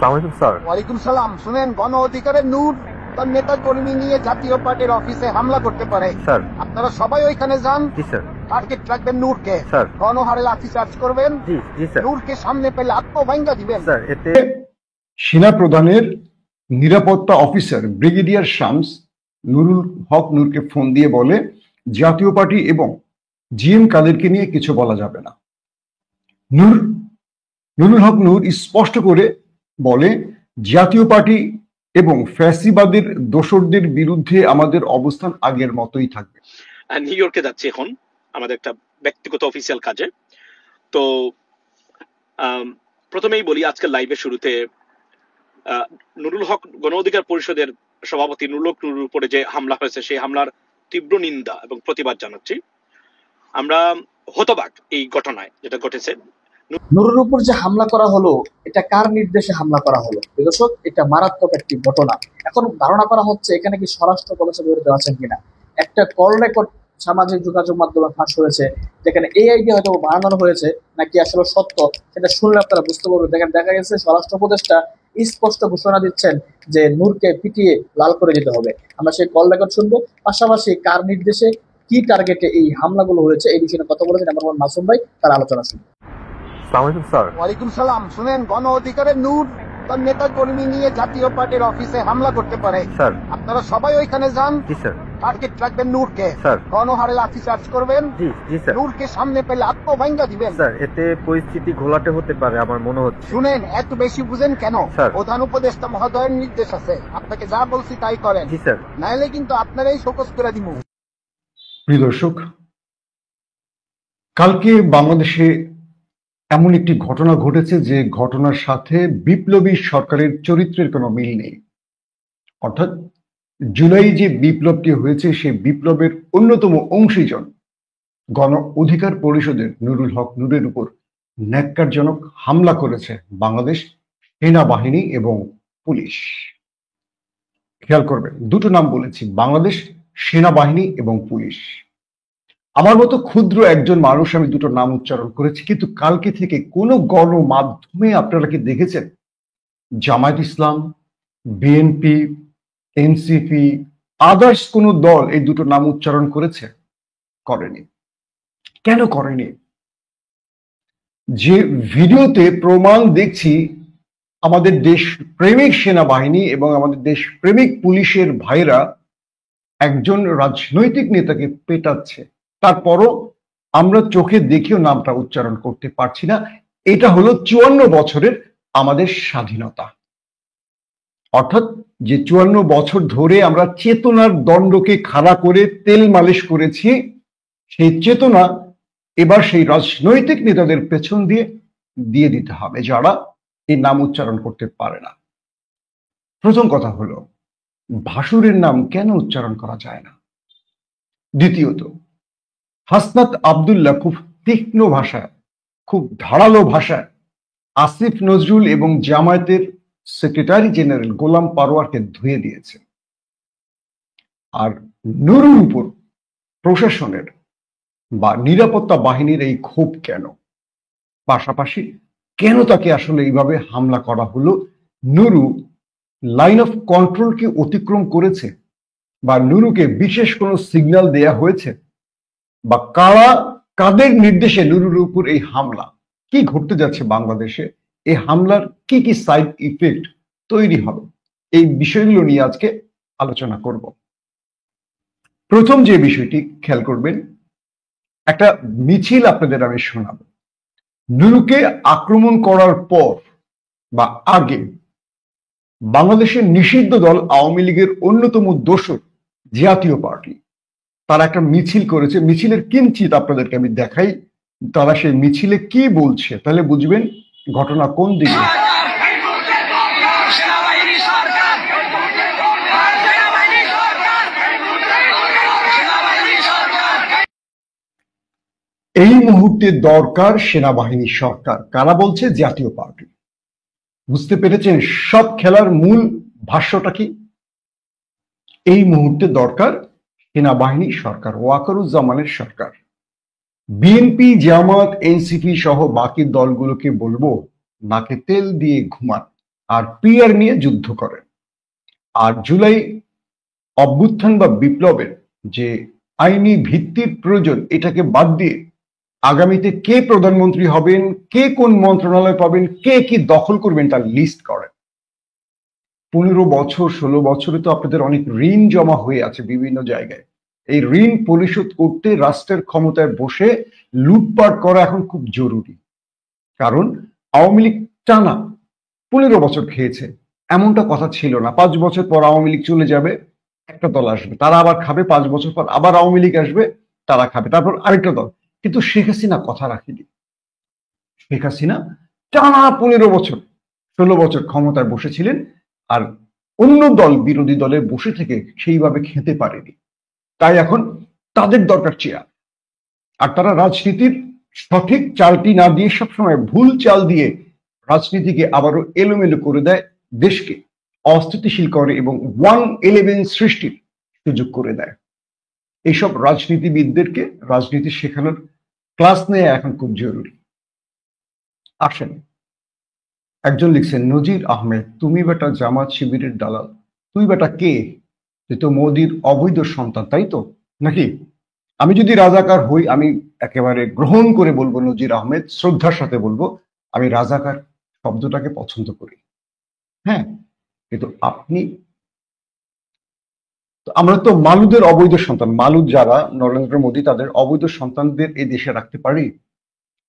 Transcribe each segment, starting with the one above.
সালামালাইকুম স্যার। ওয়ালাইকুম সালাম। শুনেন, গণ অধিকারের নূর তার নেতা কর্মী নিয়ে জাতীয় পার্টির অফিসে হামলা করতে পারে। স্যার। আপনারা সবাই ওইখানে যান। জি স্যার। টার্গেট রাখবেন নূরকে। স্যার। গণহারে লাঠি চার্জ করবেন। জি জি স্যার। নূরকে সামনে পেলে আত্মভাঙ্গা দিবেন। স্যার, এতে সেনা প্রধানের নিরাপত্তা অফিসার ব্রিগেডিয়ার শামস নুরুল হক নূরকে ফোন দিয়ে বলে জাতীয় পার্টি এবং জিএম কাদেরকে নিয়ে কিছু বলা যাবে না। নুরুল হক নূর স্পষ্ট করে বলে জাতীয় পার্টি এবং ফ্যাসিবাদের দোসরদের বিরুদ্ধে আমাদের অবস্থান আগের মতোই থাকবে। নিউ ইয়র্কে যাচ্ছি এখন আমাদের একটা ব্যক্তিগত অফিসিয়াল কাজে। তো প্রথমেই বলি, আজকের লাইভের শুরুতে নুরুল হক গণ অধিকার পরিষদের সভাপতি নুরুল হক নুরুর উপরে যে হামলা হয়েছে সেই হামলার তীব্র নিন্দা এবং প্রতিবাদ জানাচ্ছি। আমরা হতবাক এই ঘটনায় যেটা ঘটেছে। নুরুর উপর যে হামলা করা হলো, এটা কার নির্দেশে হামলা করা হলো? দর্শক, এটা মারাত্মক একটি ঘটনা। এখন ধারণা করা হচ্ছে এখানে কি স্বরাষ্ট্র কমিশন জড়িত আছেন কিনা। একটা কল রেকর্ড সামাজিক যোগাযোগ মাধ্যমে ফাঁস হয়েছে, যেখানে এই আইডিয়া হয়তো বানানো হয়েছে নাকি আসলে সত্য, সেটা শুনলে আপনারা বুঝতে পারবেন। দেখেন, দেখা গেছে স্বরাষ্ট্র উপদেষ্টা স্পষ্ট ঘোষণা দিচ্ছেন যে নূরকে পিটিয়ে লাল করে দিতে হবে। আমরা সেই কল রেকর্ড শুনবো, পাশাপাশি কার নির্দেশে কি টার্গেটে এই হামলাগুলো হয়েছে এই বিষয়ে কথা বলেছেন আমার মাসুম ভাই, তার আলোচনা শুনবো। সালামালাইকুম স্যার। ওয়ালাইকুম সালাম। শুনেন, গণ অধিকারের নূর তার নেতা কর্মী নিয়ে জাতীয় পার্টির অফিসে হামলা করতে পারে। স্যার। আপনারা সবাই ওইখানে যান। জি স্যার। টার্গেট রাখবেন নূরকে। স্যার। গণহারে লাঠি চার্জ করবেন। জি জি স্যার। নূরকে সামনে পেলে আত্মভাঙ্গা দিবেন। স্যার, এতে পরিস্থিতি ঘোলাটে হতে পারে আমার মনে হচ্ছে। শুনেন, এত বেশি বুঝেন কেন? স্যার। প্রধান উপদেষ্টা মহোদয়ের নির্দেশ আছে, আপনাকে যা বলছি তাই করেন। জি স্যার। নাইলে কিন্তু আপনারাই শোকজ করে দিব। প্রিয় দর্শক, কালকে বাংলাদেশে এমন একটি ঘটনা ঘটেছে যে ঘটনার সাথে বিপ্লবী সরকারের চরিত্রের কোনো মিল নেই। অর্থাৎ জুলাই যে বিপ্লবটি হয়েছে সেই বিপ্লবের অন্যতম অংশীজন গণ অধিকার পরিষদের নুরুল হক নূরের উপর ন্যাক্কারজনক হামলা করেছে বাংলাদেশ সেনাবাহিনী এবং পুলিশ। খেয়াল করবেন, দুটো নাম বলেছি, বাংলাদেশ সেনাবাহিনী এবং পুলিশ। আমার মতো ক্ষুদ্র একজন মানুষ আমি দুটো নাম উচ্চারণ করেছি, কিন্তু কালকে থেকে কোন গণমাধ্যমে আপনারা কি দেখেছেন জামায়াত ইসলাম, বিএনপি, এনসিপি, আদার্স কোন দল এই দুটো নাম উচ্চারণ করেছে? করেনি। কেন করেনি? যে ভিডিওতে প্রমাণ দেখছি আমাদের দেশ প্রেমিক সেনাবাহিনী এবং আমাদের দেশ প্রেমিক পুলিশের ভাইরা একজন রাজনৈতিক নেতাকে পেটাচ্ছে, তারপরও আমরা চোখে দেখেও নামটা উচ্চারণ করতে পারছি না। এটা হলো 54 বছরের আমাদের স্বাধীনতা। অর্থাৎ যে 54 বছর ধরে আমরা চেতনার দণ্ডকে খাড়া করে তেল মালিশ করেছি, সেই চেতনা এবার সেই রাজনৈতিক নেতাদের পেছন দিয়ে দিতে হবে যারা এই নাম উচ্চারণ করতে পারে না। প্রথম কথা হলো, ভাসুরের নাম কেন উচ্চারণ করা যায় না? দ্বিতীয়ত, হাসনাত আব্দুল্লাহ খুব তীক্ষ্ণ ভাষায়, খুব ধারালো ভাষায় আসিফ নজরুল এবং জামায়াতের সেক্রেটারি জেনারেল গোলাম পারোয়ারকে ধুয়ে দিয়েছে। আর নুরুর উপর প্রশাসনের বা নিরাপত্তা বাহিনীর এই ক্ষোভ কেন? পাশাপাশি কেন তাকে আসলে এইভাবে হামলা করা হলো? নুরু লাইন অফ কন্ট্রোলকে অতিক্রম করেছে বা নুরুকে বিশেষ কোনো সিগন্যাল দেয়া হয়েছে বা কাদের নির্দেশে নুরুর উপর এই হামলা? কি ঘটতে যাচ্ছে বাংলাদেশে? এই হামলার কি কি সাইড ইফেক্ট তৈরি হবে? এই বিষয়গুলো নিয়ে আজকে আলোচনা করব। প্রথম যে বিষয়টি খেয়াল করবেন, একটা মিছিল আপনাদের আমি শোনাব। নুরুকে আক্রমণ করার পর বা আগে বাংলাদেশের নিষিদ্ধ দল আওয়ামী লীগের অন্যতম দোসর জাতীয় পার্টি তারা একটা মিছিল করেছে। মিছিলের কিঞ্চিত আপনাদেরকে আমি দেখাই, তারা সেই মিছিলে কি বলছে, তাহলে বুঝবেন ঘটনা কোন দিকে। এই মুহূর্তে দরকার সেনাবাহিনী সরকার। কারা বলছে? জাতীয় পার্টি। বুঝতে পেরেছেন সব খেলার মূল ভাষ্যটা কি? এই মুহূর্তে দরকার সেনাবাহিনী সরকার, ওয়াকারুজ্জামানের সরকার। বিএনপি, জামাত, এনসিপি সহ বাকি দলগুলোকে বলবো নাকে তেল দিয়ে ঘুমান। আর পিআর নিয়ে যুদ্ধ করেন। আর জুলাই অভ্যুত্থান বা বিপ্লবের যে আইনি ভিত্তির প্রয়োজন, এটাকে বাদ দিয়ে আগামীতে কে প্রধানমন্ত্রী হবেন, কে কোন মন্ত্রণালয় পাবেন, কে কি দখল করবেন তার লিস্ট করেন। 15 বছর 16 বছরে তো আপনাদের অনেক ঋণ জমা হয়ে আছে বিভিন্ন জায়গায়। এই ঋণ পরিশোধ করতে রাষ্ট্রের ক্ষমতায় বসে লুটপাট করা এখন খুব জরুরি। কারণ আওয়ামী লীগ টানা 15 বছর খেয়েছে, এমনটা কথা ছিল না। 5 বছর পর আওয়ামী লীগ চলে যাবে, একটা দল আসবে, তারা আবার খাবে, 5 বছর পর আবার আওয়ামী লীগ আসবে, তারা খাবে, তারপর আরেকটা দল। কিন্তু শেখ হাসিনা কথা রাখেনি। শেখ হাসিনা টানা 15 বছর 16 বছর ক্ষমতায় বসেছিলেন, আর অন্য দল বিরোধী দলে বসে থেকে সেইভাবে খেতে পারেনি। তাই এখন তাদের দরকার চেয়ার। আর তারা রাজনীতির সঠিক চালটি না দিয়ে সবসময় ভুল চাল দিয়ে রাজনীতিকে আবারও এলোমেলো করে দেয়, দেশকে অস্থিতিশীল করে এবং 111 সৃষ্টির সুযোগ করে দেয়। এইসব রাজনীতিবিদদেরকে রাজনীতি শেখানোর ক্লাস নেওয়া এখন খুব জরুরি। আসেন, একজন লিখছেন, নজির আহমেদ, তুমি বেটা জামাত শিবিরের দালাল, তুই বেটা কে? তুই তো মোদির অবৈধ সন্তান, তাই তো নাকি? আমি যদি রাজাকার হই, আমি একেবারে গ্রহণ করে বলবো, নজির আহমেদ, শ্রদ্ধার সাথে বলবো, আমি রাজাকার শব্দটাকে পছন্দ করি। হ্যাঁ, কিন্তু আপনি, আমরা তো মালুদের অবৈধ সন্তান, মালুদ যারা নরেন্দ্র মোদী, তাদের অবৈধ সন্তানদের এই দেশে রাখতে পারি?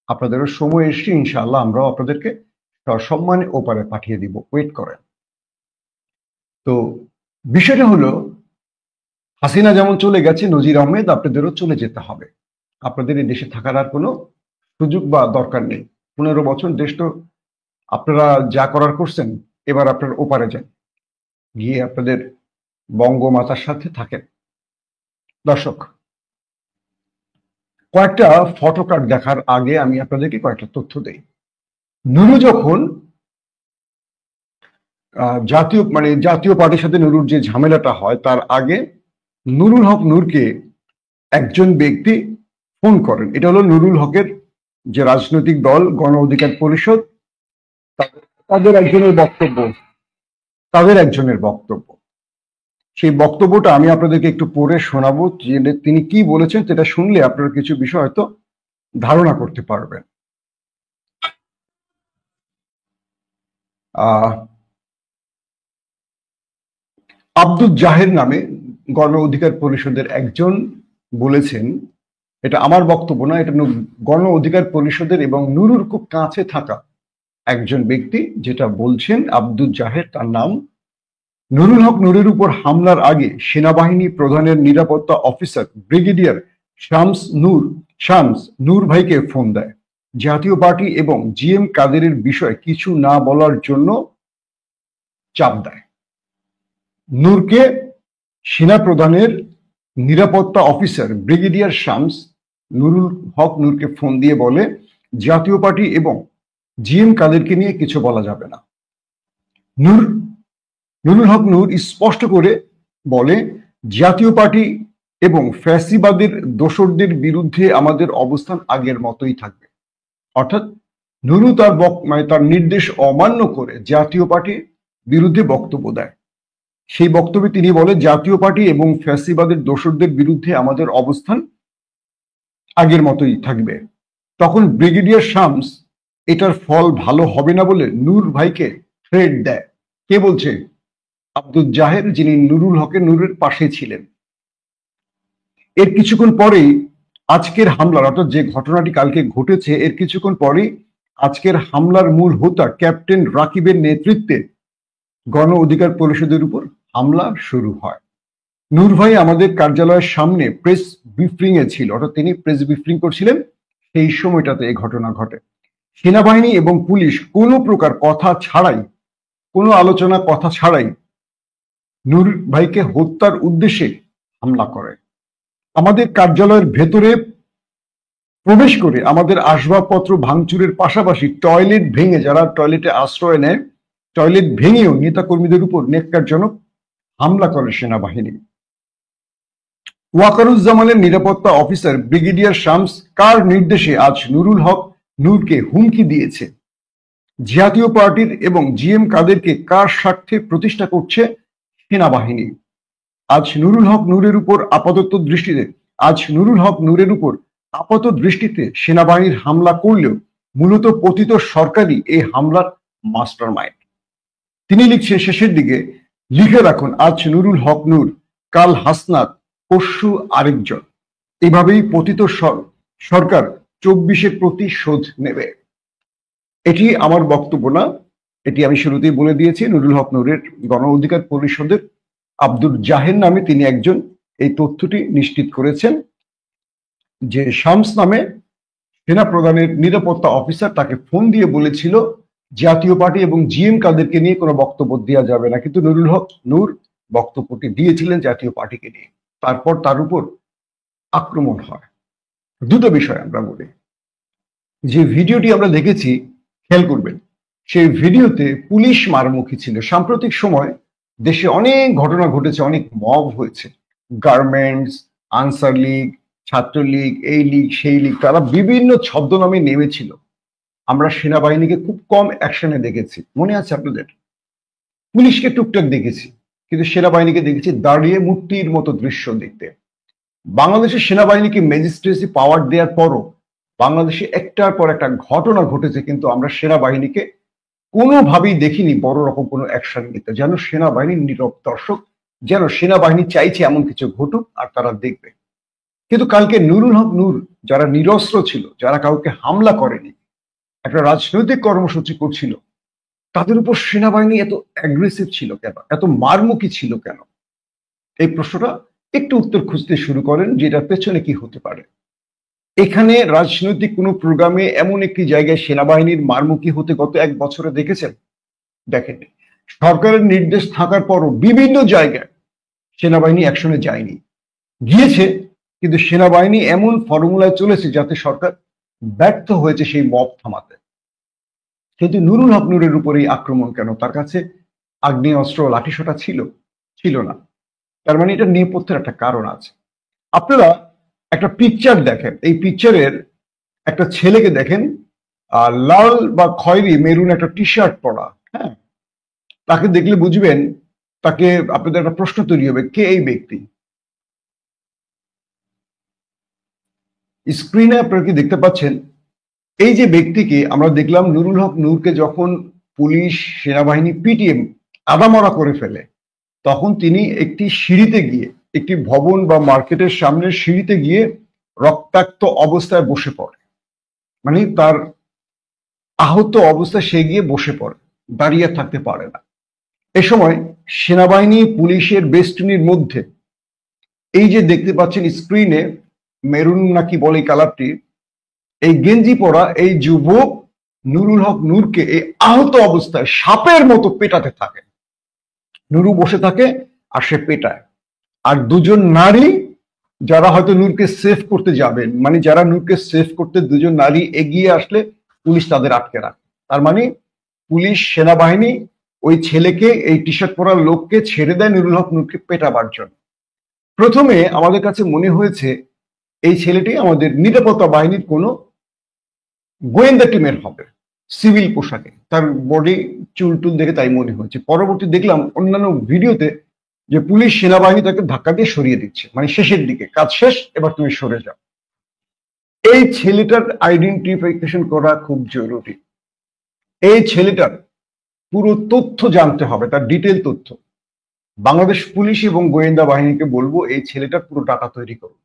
আপনাদেরও সময় এসে ইনশাআল্লাহ আমরাও আপনাদেরকে সসম্মানে ওপারে পাঠিয়ে দিব, ওয়েট করেন। তো বিষয়টা হলো, হাসিনা যেমন চলে গেছে, নজির আহমেদ আপনাদেরও চলে যেতে হবে। আপনাদের এই দেশে থাকার আর কোনো সুযোগ বা দরকার নেই। 15 বছর দেশ তো আপনারা যা করার করছেন, এবার আপনারা ওপারে যান, গিয়ে আপনাদের বঙ্গমাতার সাথে থাকেন। দর্শক, কয়েকটা ফটো কার্ড দেখার আগে আমি আপনাদেরকে কয়েকটা তথ্য দেই। নুরু যখন জাতীয় পার্টির সাথে নুরুর যে ঝামেলাটা হয়, তার আগে নুরুল হক নূরকে একজন ব্যক্তি ফোন করেন। এটা হলো নুরুল হকের যে রাজনৈতিক দল গণ অধিকার পরিষদ, তাদের একজনের বক্তব্য। সেই বক্তব্যটা আমি আপনাদেরকে একটু পড়ে শোনাবো, যে তিনি কি বলেছেন, সেটা শুনলে আপনারা কিছু বিষয় হয়তো ধারণা করতে পারবেন। আব্দুল জাহের নামে গণ অধিকার পরিষদের একজন বলেছেন, এটা আমার বক্তব্য না, এটা গণ অধিকার পরিষদের এবং নুরুর খুব কাছে থাকা একজন ব্যক্তি যেটা বলছেন, আব্দুল জাহের তার নাম। নুরুল হক নূরের উপর হামলার আগে সেনাবাহিনী প্রধানের নিরাপত্তা অফিসার ব্রিগেডিয়ার শামস নূর ভাইকে ফোন দেয়, জাতীয় পার্টি এবং জিএম কাদেরের বিষয়ে কিছু না বলার জন্য চাপ দেয়। নূরকে সেনা প্রধানের নিরাপত্তা অফিসার ব্রিগেডিয়ার শামস নুরুল হক নূরকে ফোন দিয়ে বলে, জাতীয় পার্টি এবং জিএম কাদেরকে নিয়ে কিছু বলা যাবে না। নুরুল হক নূর স্পষ্ট করে বলে, জাতীয় পার্টি এবং ফ্যাসিবাদের দোসরদের বিরুদ্ধে আমাদের অবস্থান আগের মতোই থাকবে। অর্থাৎ নুরু তার নির্দেশ অমান্য করে জাতীয় পার্টির বিরুদ্ধে বক্তব্য দেয়। সেই বক্তব্যে তিনি বলে, জাতীয় পার্টি এবং ফ্যাসিবাদের দোসরদের বিরুদ্ধে আমাদের অবস্থান আগের মতোই থাকবে। তখন ব্রিগেডিয়ার শামস এটার ফল ভালো হবে না বলে নূর ভাইকে থ্রেট দেয়। কে বলছে? আব্দুল জাহের, যিনি নুরুল হকের নূরের পাশে ছিলেন। এর কিছুক্ষণ পরেই আজকের হামলার, অর্থাৎ যে ঘটনাটি কালকে ঘটেছে, এর কিছুক্ষণ পরেই আজকের হামলার মূল হোতা ক্যাপ্টেন রাকিবের নেতৃত্বে গণ অধিকার পরিষদের উপর হামলা শুরু হয়। নূর ভাই আমাদের কার্যালয়ের সামনে প্রেস ব্রিফিং এ ছিল, অর্থাৎ তিনি প্রেস ব্রিফিং করছিলেন, সেই সময়টাতে এই ঘটনা ঘটে। সেনাবাহিনী এবং পুলিশ কোনো প্রকার কথা ছাড়াই, কোনো আলোচনা কথা ছাড়াই নূর ভাইকে হত্যার উদ্দেশ্যে হামলা করে। আমাদের কার্যালয়ের ভেতরে প্রবেশ করে আমাদের আসবাবপত্র ভাঙচুরের পাশাপাশি টয়লেট ভেঙে, যারা টয়লেটে আশ্রয় নেয়, টয়লেট ভেঙেও নেতাকর্মীদের উপর ন্যাক্কারজনক হামলা করে সেনাবাহিনী। ওয়াকারুজ্জামানের নিরাপত্তা অফিসার ব্রিগেডিয়ার শামস কার নির্দেশে আজ নুরুল হক নূরকে হুমকি দিয়েছে, জাতীয় পার্টির এবং জিএম কাদেরকে কার স্বার্থে প্রতিষ্ঠা করছে সেনাবাহিনী? আজ নুরুল হক নূরের উপর আপাত দৃষ্টিতে সেনাবাহিনীর হামলা করলেও মূলত পতিত সরকারই এই হামলার মাস্টার মাইন্ড। তিনি লিখছেন শেষের দিকে, লিখে রাখুন, আজ নুরুল হক নূর, কাল হাসনাত, পরশু আরেকজন। এভাবেই পতিত সরকার 24-এর প্রতিশোধ নেবে। এটি আমার বক্তব্য না, এটি আমি শুরুতেই বলে দিয়েছি। নুরুল হক নূরের গণ অধিকার পরিষদের আব্দুল জাহের নামে তিনি একজন এই তথ্যটি নিশ্চিত করেছেন যে শামস নামে সেনা প্রধানের নিরাপত্তা অফিসার তাকে ফোন দিয়ে বলেছিল জাতীয় পার্টি এবং জিএম কাদেরকে নিয়ে কোনো বক্তব্য দেওয়া যাবে না, কিন্তু নুরুল হক নূর বক্তব্যটি দিয়েছিলেন জাতীয় পার্টিকে নিয়ে। তারপর তার উপর আক্রমণ হয়। দুটো বিষয় আমরা বলি। যে ভিডিওটি আমরা দেখেছি, খেয়াল করবেন, সেই ভিডিওতে পুলিশ মারমুখী ছিল। সাম্প্রতিক সময় দেশে অনেক ঘটনা ঘটেছে, অনেক মব হয়েছে। গার্মেন্টস, আনসার লীগ, ছাত্রলীগ, এই লীগ সেই লীগ, তারা বিভিন্ন ছদ্মনামে নেমেছিল। আমরা সেনাবাহিনীকে খুব কম অ্যাকশনে দেখেছি, মনে আছে আপনাদের? পুলিশকে টুকটাক দেখেছি, কিন্তু সেনাবাহিনীকে দেখেছি দাঁড়িয়ে মূর্তির মতো দৃশ্য দেখতে। বাংলাদেশের সেনাবাহিনীকে ম্যাজিস্ট্রেসি পাওয়ার দেওয়ার পরও বাংলাদেশে একটার পর একটা ঘটনা ঘটেছে, কিন্তু আমরা সেনাবাহিনীকে কোনোভাবেই দেখিনি বড় রকম কোনো অ্যাকশন নিতে। যেন সেনাবাহিনীর নীরব দর্শক, যেন সেনাবাহিনী চাইছে এমন কিছু ঘটুক আর তারা দেখবে। কিন্তু কালকে নুরুল হক নূর, যারা নিরস্ত্র ছিল, যারা কাউকে হামলা করেনি, একটা রাজনৈতিক কর্মসূচি করছিল, তাদের উপর সেনাবাহিনী এত অ্যাগ্রেসিভ ছিল কেন, এত মারমুখী ছিল কেন? এই প্রশ্নটা একটু উত্তর খুঁজতে শুরু করেন, যেটার পেছনে কি হতে পারে। এখানে রাজনৈতিক কোনো প্রোগ্রামে এমন একটি জায়গায় সেনাবাহিনীর মারমুখী হতে গত 1 বছরে দেখেছেন? দেখেননি। সরকারের নির্দেশ থাকার পরও বিভিন্ন জায়গায় সেনাবাহিনী অ্যাকশনে যায়নি, গিয়েছে, কিন্তু সেনাবাহিনী এমন ফর্মুলায় চলেছে যাতে সরকার ব্যর্থ হয়েছে সেই মব থামাতে। কিন্তু নুরুল হক নূরের উপরেই আক্রমণ কেন? তার কাছে আগ্নেয়াস্ত্র, লাঠিসোঁটা ছিল না। তার মানে এটা নেপথ্যের একটা কারণ আছে। আপনারা একটা পিকচার দেখেন, এই পিকচারের একটা ছেলেকে দেখেন, লাল বা খয়েরি মেরুন একটা টি শার্ট পরা, হ্যাঁ, তাকে দেখলে বুঝবেন, তাকে আপনাদের একটা প্রশ্ন তৈরি হবে, কে এই ব্যক্তি? স্ক্রিনে আপনারা কি দেখতে পাচ্ছেন? এই যে ব্যক্তিকে আমরা দেখলাম, নুরুল হক নূরকে যখন পুলিশ সেনাবাহিনী পিটিয়ে আদামরা করে ফেলে, তখন তিনি একটি সিঁড়িতে গিয়ে, একটি ভবন বা মার্কেটের সামনের সিঁড়িতে গিয়ে রক্তাক্ত অবস্থায় বসে পড়ে। মানে তার আহত অবস্থায় সে গিয়ে বসে পড়ে, দাঁড়িয়ে থাকতে পারে না। এ সময় সেনাবাহিনী পুলিশের বেষ্টনীর মধ্যে এই যে দেখতে পাচ্ছেন স্ক্রিনে, মেরুন নাকি বলে কালারটি, এই গেঞ্জি পরা এই যুবক নুরুল হক নূরকে এই আহত অবস্থায় সাপের মতো পেটাতে থাকে। নুরু বসে থাকে আর সে পেটায়। আর দুজন নারী, যারা হয়তো নূরকে সেভ করতে যাবেন, মানে যারা নূরকে সেভ করতে, দুজন নারী এগিয়ে আসলে পুলিশ তাদের আটকে রাখে। তার মানে পুলিশ সেনাবাহিনী ওই ছেলেকে, এই টি শার্ট পরা লোককে ছেড়ে দেয় নুরুল হক নূরকে পেটাবার জন্য। প্রথমে আমাদের কাছে মনে হয়েছে এই ছেলেটি আমাদের নিরাপত্তা বাহিনীর কোনো গোয়েন্দা টিমের হবে, সিভিল পোশাকে, তার বডি চুল দেখে তাই মনে হয়েছে। পরবর্তী দেখলাম অন্যান্য ভিডিওতে যে পুলিশ সেনাবাহিনী তাকে ধাক্কা দিয়ে সরিয়ে দিচ্ছে, মানে শেষের দিকে, কাজ শেষ, এবার তুমি সরে যাও। এই ছেলেটার আইডেন্টিফিকেশন করা খুব জরুরি। এই ছেলেটার পুরো তথ্য জানতে হবে, তার ডিটেল তথ্য। বাংলাদেশ পুলিশ এবং গোয়েন্দা বাহিনীকে বলবো, এই ছেলেটার পুরো ডাটা তৈরি করুন।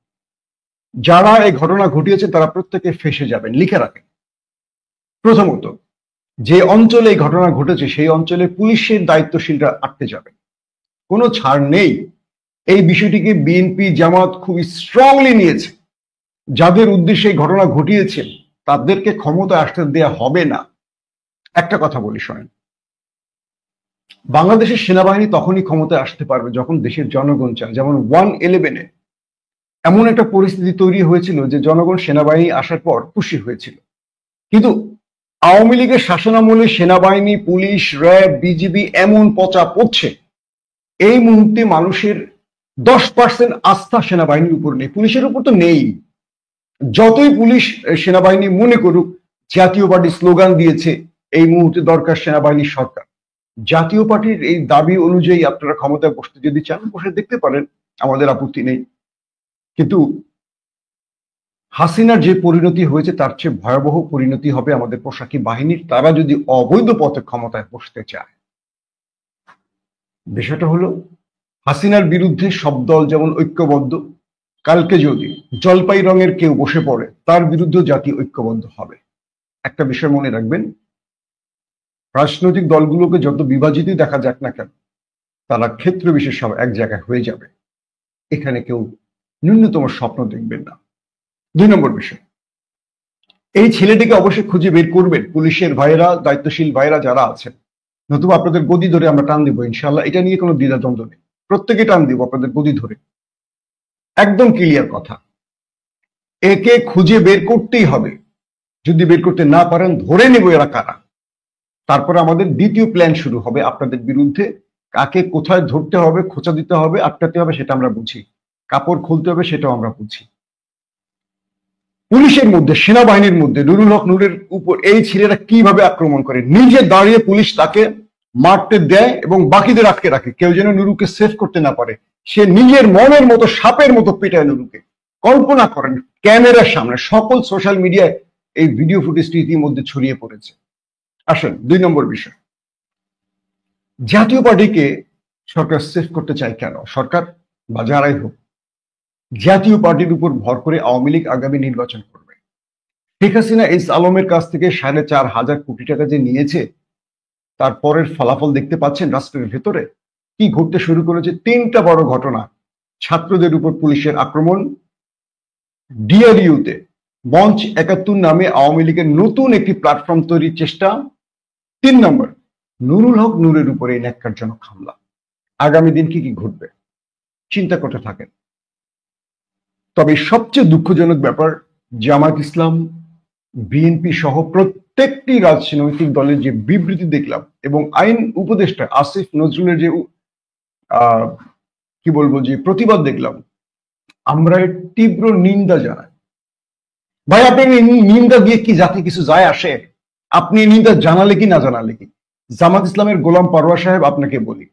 যারা এই ঘটনা ঘটিয়েছে তারা প্রত্যেকে ফেঁসে যাবেন, লিখে রাখেন। প্রথমত, যে অঞ্চলে এই ঘটনা ঘটেছে সেই অঞ্চলে পুলিশের দায়িত্বশীলরা আটকে যাবে, কোনো ছাড় নেই। এই বিষয়টিকে বিএনপি, জামাত খুব স্ট্রংলি নিয়েছে। যাদের উদ্দেশ্যে এই ঘটনা ঘটিয়েছেন তাদেরকে ক্ষমতায় আসতে দেয়া হবে না। একটা কথা বলি শোনেন, বাংলাদেশের সেনাবাহিনী তখনই ক্ষমতায় আসতে পারবে যখন দেশের জনগণ চায়। যেমন 1/11-এ এমন একটা পরিস্থিতি তৈরি হয়েছিল যে জনগণ সেনাবাহিনী আসার পর খুশি হয়েছিল। কিন্তু আওয়ামী লীগের শাসনামলে সেনাবাহিনী, পুলিশ, র্যাব, বিজিবি এমন পচা পড়ছে, এই মুহূর্তে মানুষের 10% আস্থা সেনাবাহিনীর উপর নেই, পুলিশের উপর তো নেই। যতই পুলিশ সেনাবাহিনী মনে করুক জাতীয় পার্টি স্লোগান দিয়েছে, এই মুহূর্তে দরকার সেনাবাহিনীর সরকার। জাতীয় পার্টির এই দাবি অনুযায়ী আপনারা ক্ষমতায় বসতে যদি চান বসে দেখতে পারেন, আমাদের আপত্তি নেই। কিন্তু হাসিনার যে পরিণতি হয়েছে তার চেয়ে ভয়াবহ পরিণতি হবে আমাদের পোশাকি বাহিনীর, তারা যদি অবৈধ পথে ক্ষমতায় বসতে চায়। বিষয়টা হলো হাসিনার বিরুদ্ধে সব দল যেমন ঐক্যবদ্ধ, কালকে যদি জলপাই রঙের কেউ বসে পড়ে তার বিরুদ্ধে জাতি ঐক্যবদ্ধ হবে। একটা বিষয় মনে রাখবেন, রাজনৈতিক দলগুলোকে যত বিভাজিত দেখা যাক না কেন, তারা ক্ষেত্র বিশেষ সব এক জায়গায় হয়ে যাবে। এখানে কেউ ন্যূনতম স্বপ্ন দেখবেন না। 2 নম্বর বিষয়, এই ছেলেটিকে অবশ্যই খুঁজে বের করবেন পুলিশের ভাইয়েরা, দায়িত্বশীল ভাইয়েরা যারা আছেন, নতুবা আপনাদের গদি ধরে আমরা টান দিব ইনশাল্লাহ। এটা নিয়ে কোনো দ্বিধাদ্বন্দ্ব নেই, প্রত্যেকে টান দিব আপনাদের গদি ধরে। একদম ক্লিয়ার কথা, একে খুঁজে বের করতেই হবে। যদি বের করতে না পারেন ধরে নেব এরা কারা। তারপরে আমাদের দ্বিতীয় প্ল্যান শুরু হবে আপনাদের বিরুদ্ধে। কাকে কোথায় ধরতে হবে, খোঁচা দিতে হবে, আটকাতে হবে সেটা আমরা বুঝি, কাপড় খুলতে হবে সেটাও আমরা বুঝি। পুলিশের মধ্যে, সেনাবাহিনীর মধ্যে নুরুল হক নূরের উপর এই ছেলেরা কিভাবে আক্রমণ করে, নিজে দাঁড়িয়ে পুলিশ তাকে মারতে দেয় এবং বাকিদের আটকে রাখে, কেউ যেন নুরুকে সেভ করতে না পারে। সে নিজের মনের মতো সাপের মতো পেটায় নুরুকে। কল্পনা করেন, ক্যামেরার সামনে সকল সোশ্যাল মিডিয়ায় এই ভিডিও ফুটেজটি ইতিমধ্যে ছড়িয়ে পড়েছে। আসেন 2 নম্বর বিষয়, জাতীয় পার্টিকে সরকার সেভ করতে চায় কেন? সরকার বা যারাই হোক, জাতীয় পার্টির উপর ভর করে আওয়ামী লীগ আগামী নির্বাচন করবে। শেখ হাসিনা এস আলমের কাছ থেকে 4,500 কোটি টাকা যে নিয়েছে, তারপরের ফলাফল দেখতে পাচ্ছেন রাষ্ট্রের ভেতরে কি ঘটতে শুরু করেছে। 3টা বড় ঘটনা: ছাত্রদের উপর পুলিশের আক্রমণ, ডিআরইউতে মঞ্চ 71 নামে আওয়ামী লীগের নতুন একটি প্ল্যাটফর্ম তৈরির চেষ্টা, 3 নম্বর নুরুল হক নূরের উপরে এই ন্যাক্কারজনক হামলা। আগামী দিন কি কি ঘটবে চিন্তা করতে থাকেন। তবে সবচেয়ে দুঃখজনক ব্যাপার, জামাত ইসলাম, বিএনপি সহ প্রত্যেকটি রাজনৈতিক দলের যে বিবৃতি দেখলাম এবং আইন উপদেষ্টা আসিফ নজরুলের যে কি বলবো যে প্রতিবাদ দেখলাম, আমরা এর তীব্র নিন্দা জানাই। ভাই, আপনি নিন্দা দিয়ে কি জাতি কিছু যায় আসে? আপনি নিন্দা জানালে কি না জানালে কি? জামাত ইসলামের গোলাম পারওয়ার সাহেব, আপনাকে বলি,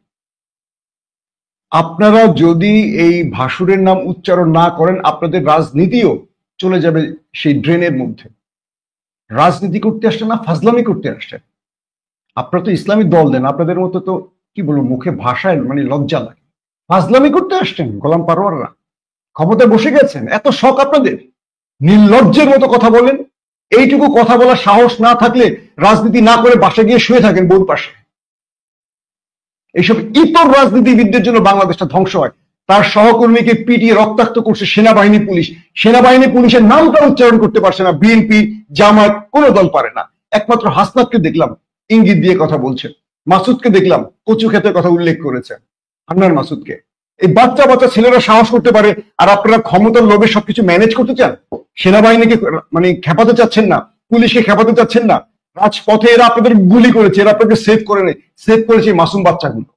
আপনারা যদি এই ভাসুরের নাম উচ্চারণ না করেন, আপনাদের রাজনীতিও চলে যাবে সেই ড্রেনের মধ্যে। রাজনীতি করতে আসছেন না, ফাজলামি করতে আসছেন। আপনারা তো ইসলামী দল দেন, আপনাদের মতো তো কি বলবো, মুখে ভাষায় মানে লজ্জা লাগে। ফাজলামি করতে আসছেন গোলাম পারওয়াররা, ক্ষমতায় বসে গেছেন, এত শখ আপনাদের, নির্লজ্জের মতো কথা বলেন। এইটুকু কথা বলার সাহস না থাকলে রাজনীতি না করে বাসা গিয়ে শুয়ে থাকেন বউর পাশে। এইসব ইতর রাজনীতিবিদদের জন্য বাংলাদেশটা ধ্বংস হয়। তার সহকর্মীকে পিটিয়ে রক্তাক্ত করছে সেনাবাহিনী পুলিশ। সেনাবাহিনী পুলিশের নামটা উচ্চারণ করতে পারছে না বিএনপি, জামায়াত, কোন দল পারে না। একমাত্র হাসনাতকে দেখলাম ইঙ্গিত দিয়ে কথা বলছেন, মাসুদকে দেখলাম কচু ক্ষেতের কথা উল্লেখ করেছেন, হান্নান মাসুদকে। এই বাচ্চা বাচ্চা ছেলেরা সাহস করতে পারে, আর আপনারা ক্ষমতার লোভে সবকিছু ম্যানেজ করতে চান। সেনাবাহিনীকে মানে খেপাতে চাচ্ছেন না, পুলিশকে খেপাতে চাচ্ছেন না। রাজপথে এরা আপনাদের গুলি করেছে, এরা আপনাকে সেভ করেছে মাসুম বাচ্চাগুলো।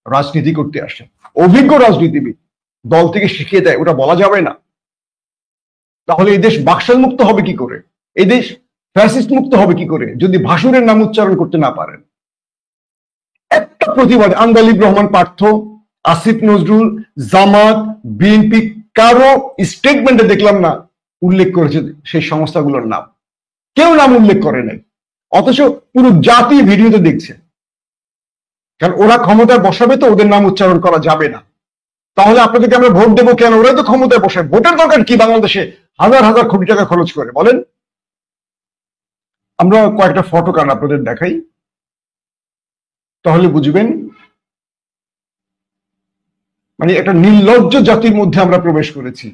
রাজনীতি করতে আসে অভিজ্ঞ রাজনীতিবিদ, দল থেকে শিখিয়ে দেয়, ওটা বলা যাবে না। তাহলে এই দেশ বাকশাল মুক্ত হবে কি করে, এই দেশ ফ্যাসিস্ট মুক্ত হবে কি করে যদি ভাসুরের নাম উচ্চারণ করতে না পারেন? একটা প্রতিবাদ আন্দালিব রহমান পার্থ, আসিফ নজরুল, জামাত, বিএনপি কারো স্টেটমেন্টে দেখলাম না উল্লেখ করেছে সেই সংস্থাগুলোর নাম। কেউ নাম উল্লেখ করে নাই, অথচ পুরো জাতি ভিডিওতে দেখছে। কারণ ওরা ক্ষমতায় বসাবে তো ওদের নাম উচ্চারণ করা যাবে না। তাহলে আপনাদেরকে আমরা ভোট দেবো কেন? ওরাই তো ক্ষমতায় বসে। ভোটের দরকার কি বাংলাদেশে হাজার হাজার কোটি টাকা খরচ করে, বলেন? আমরা কয়েকটা ফটো কার্ড আপনাদের দেখাই, তাহলে বুঝবেন মানে একটা নির্লজ্জ জাতির মধ্যে আমরা প্রবেশ করেছি।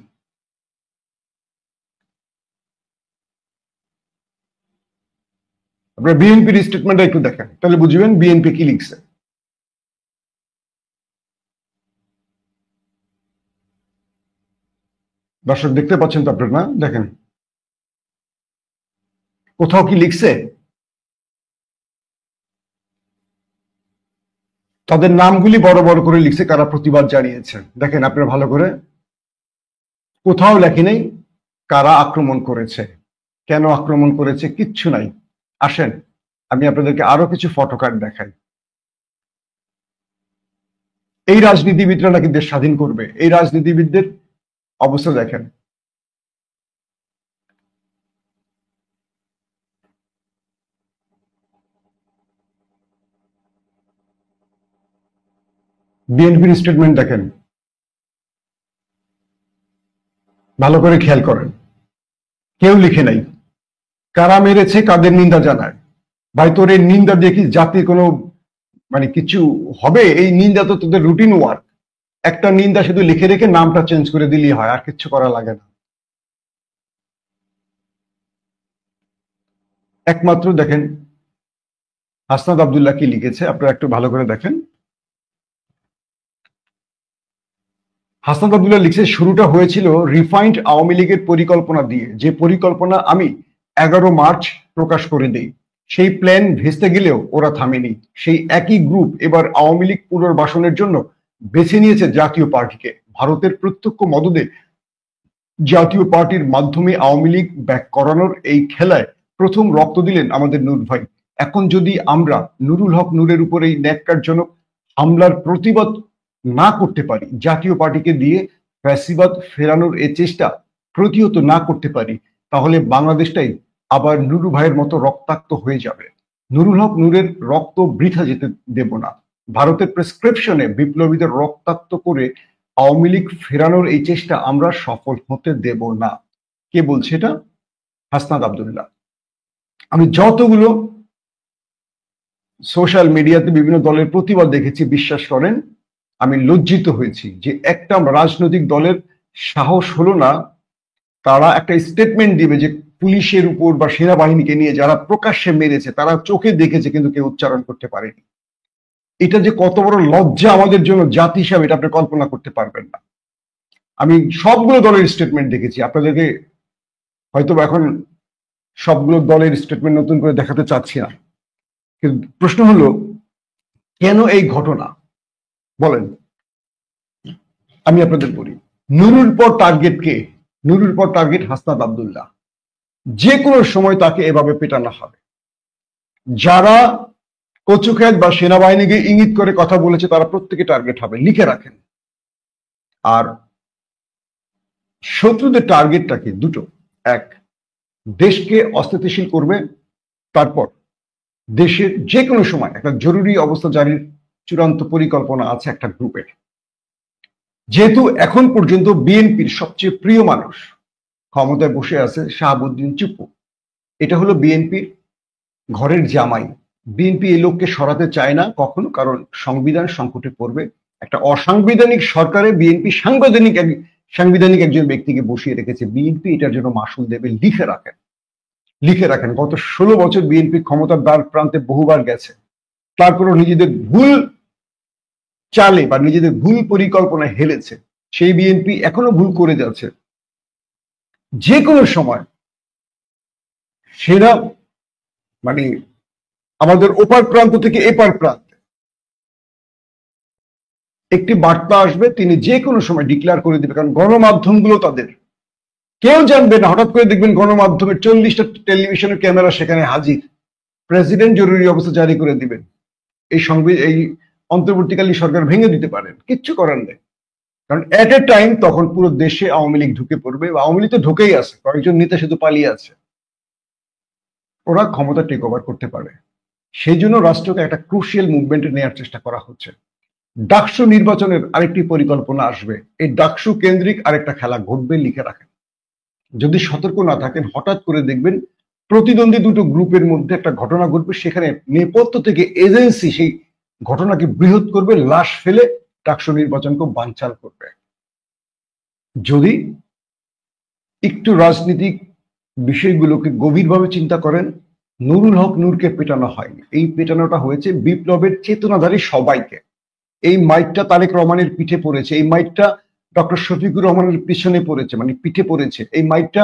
আপনারা বিএনপির স্টেটমেন্টটা একটু দেখেন, তাহলে বুঝবেন বিএনপি কি লিখছে। দর্শক দেখতে পাচ্ছেন তো আপনারা, না? দেখেন কোথাও কি লিখছে? তাদের নামগুলি বড় বড় করে লিখছে কারা প্রতিবাদ জানিয়েছেন। দেখেন আপনারা ভালো করে, কোথাও লেখে নেই কারা আক্রমণ করেছে, কেন আক্রমণ করেছে, কিচ্ছু নাই। আসেন আমি আপনাদেরকে আরো কিছু ফটোকার্ড দেখাই। এই রাজনীতিবিদরা নাকি দেশ স্বাধীন করবে, এই রাজনীতিবিদদের অবস্থা দেখেন। বিএনপির স্টেটমেন্ট দেখেন, ভালো করে খেয়াল করেন। কেউ লিখে নাই কারা মেরেছে, কাদের নিন্দা জানায়। ভাই তোর এই নিন্দা দিয়ে কি জাতির কোনো মানে কিছু হবে? এই নিন্দা তো তোদের রুটিন ওয়ার্ক। একটা নিন্দা শুধু লিখে রেখে নামটা চেঞ্জ করে দিলেই হয়, আর কিচ্ছু করা লাগে না। একমাত্র দেখেন হাসনাত আব্দুল্লাহ কি লিখেছে, আপনারা একটু ভালো করে দেখেন। হাসনাত আব্দুল্লাহ লিখছে, শুরুটা হয়েছিল রিফাইন্ড আওয়ামী লীগের পরিকল্পনা দিয়ে, যে পরিকল্পনা আমি 11 মার্চ প্রকাশ করে দেই। সেই প্ল্যান ভেস্তে গেলেও ওরা থামেনি। সেই একই গ্রুপ এবার আওয়ামী লীগ পুনর্বাসনের জন্য বেছে নিয়েছে জাতীয় পার্টিকে। ভারতের প্রত্যক্ষ মদদে জাতীয় পার্টির মাধ্যমে আওয়ামী লীগ ব্যাক করানোর এই খেলায় প্রথম রক্ত দিলেন আমাদের নূর ভাই। এখন যদি আমরা নুরুল হক নূরের উপর এই ন্যাক্কারজনক হামলার প্রতিবাদ না করতে পারি, জাতীয় পার্টিকে দিয়ে ফ্যাসিবাদ ফেরানোর এই চেষ্টা প্রতিহত না করতে পারি, তাহলে বাংলাদেশটাই আবার নুরু ভাইয়ের মতো রক্তাক্ত হয়ে যাবে। নুরুল হক নূরের রক্ত বৃথা যেতে দেব না। ভারতের প্রেসক্রিপশনে বিপ্লবীদের রক্তাক্ত করে আওয়ামী লীগ ফেরানোর এই চেষ্টা আমরা সফল হতে দেব না। কে বলছে এটা? হাসনাত আব্দুল্লাহ। আমি যতগুলো সোশ্যাল মিডিয়াতে বিভিন্ন দলের প্রতিবাদ দেখেছি, বিশ্বাস করেন আমি লজ্জিত হয়েছি যে একটা রাজনৈতিক দলের সাহস হলো না তারা একটা স্টেটমেন্ট দিবে যে পুলিশের উপর বা সেনাবাহিনীকে নিয়ে যারা প্রকাশ্যে মেরেছে তারা চোখে দেখেছে কিন্তু কেউ উচ্চারণ করতে পারেনি। এটা যে কত বড় লজ্জা আমাদের জন্য জাতি হিসাবে, এটা আপনি কল্পনা করতে পারবেন না। আমি সবগুলো দলের স্টেটমেন্ট দেখেছি, আপনাদেরকে হয়তো এখন সবগুলো দলের স্টেটমেন্ট নতুন করে দেখাতে চাচ্ছি না, কিন্তু প্রশ্ন হলো কেন এই ঘটনা বলেন। আমি আপনাদের বলি, নুরুর পর টার্গেট কে? নুরুর পর টার্গেট হাসনাত আব্দুল্লাহ। যে কোনো সময় তাকে এভাবে পেটানো হবে। যারা কচুখ্যাত বা সেনাবাহিনীকে ইঙ্গিত করে কথা বলেছে তারা প্রত্যেকে টার্গেট হবে, লিখে রাখেন। আর শত্রুদের টার্গেটটা কি? দুটো। এক, দেশকে অস্থিতিশীল করবে, তারপর দেশের যে কোনো সময় একটা জরুরি অবস্থা জারির চূড়ান্ত পরিকল্পনা আছে একটা গ্রুপের। যেহেতু এখন পর্যন্ত বিএনপির সবচেয়ে প্রিয় মানুষ ক্ষমতায় বসে আছে শাহাবুদ্দিন চুপ্পু, এটা হলো বিএনপির ঘরের জামাই। বিএনপি এই লোককে সরাতে চায় না কখনো, কারণ সংবিধান সংকটে পড়বে। একটা অসাংবিধানিক সরকারে বিএনপি সাংবিধানিক একজন ব্যক্তিকে বসিয়ে রেখেছে। বিএনপি এটার জন্য মাসুল দেবে, লিখে রাখেন, লিখে রাখেন। গত 16 বছর বিএনপি ক্ষমতার দ্বার প্রান্তে বহুবার গেছে, তারপরও নিজেদের ভুল চালে বা নিজেদের ভুল পরিকল্পনায় হেরেছে। সেই বিএনপি এখনো ভুল করে যাচ্ছে। যে কোনো সময় সেরা মানে আমাদের ওপার প্রান্ত থেকে এপার প্রান্তে একটি বার্তা আসবে, তিনি যে কোনো সময় ডিক্লেয়ার করে দিবে। কারণ গণমাধ্যমগুলো তাদের, কেউ জানবে না, হঠাৎ করে দেখবেন গণমাধ্যমের 40টা টেলিভিশনের ক্যামেরা সেখানে হাজির। প্রেসিডেন্ট জরুরি অবস্থা জারি করে দিবেন, এই অন্তর্বর্তীকালীন সরকার ভেঙে দিতে পারেন, কিচ্ছু করার নেই। কারণ এট এ টাইম তখন পুরো দেশে আওয়ামী লীগ ঢুকে পড়বে। আওয়ামী লীগ তো ঢুকেই আছে, কয়েকজন নেতা শুধু পালিয়ে আছে, ওরা ক্ষমতা টেক ওভার করতে পারে। সেই জন্য রাষ্ট্রকে একটা ক্রুশিয়াল মুভমেন্টে নেওয়ার চেষ্টা করা হচ্ছে। ডাকসু নির্বাচনের আরেকটি পরিকল্পনা আসবে, এই ডাকসু কেন্দ্রিক আরেকটা খেলা ঘটবে, লিখে রাখেন। যদি সতর্ক না থাকেন হঠাৎ করে দেখবেন প্রতিদ্বন্দ্বী দুটো গ্রুপের মধ্যে একটা ঘটনা ঘটবে, সেখানে নেপথ্য থেকে এজেন্সি সেই ঘটনাকে বৃহৎ করবে, লাশ ফেলে ডাকসু নির্বাচনকে বানচাল করবে। যদি একটু রাজনৈতিক বিষয়গুলোকে গভীরভাবে চিন্তা করেন, নুরুল হক নূরকে পেটানো হয়নি, এই পেটানোটা হয়েছে বিপ্লবের চেতনাধারী সবাইকে। এই মাইকটা তারেক রহমানের পিঠে পড়েছে, এই মাইকটা ডক্টর শফিকুর রহমানের পিছনে পড়েছে, মানে পিঠে পড়েছে, এই মাইকটা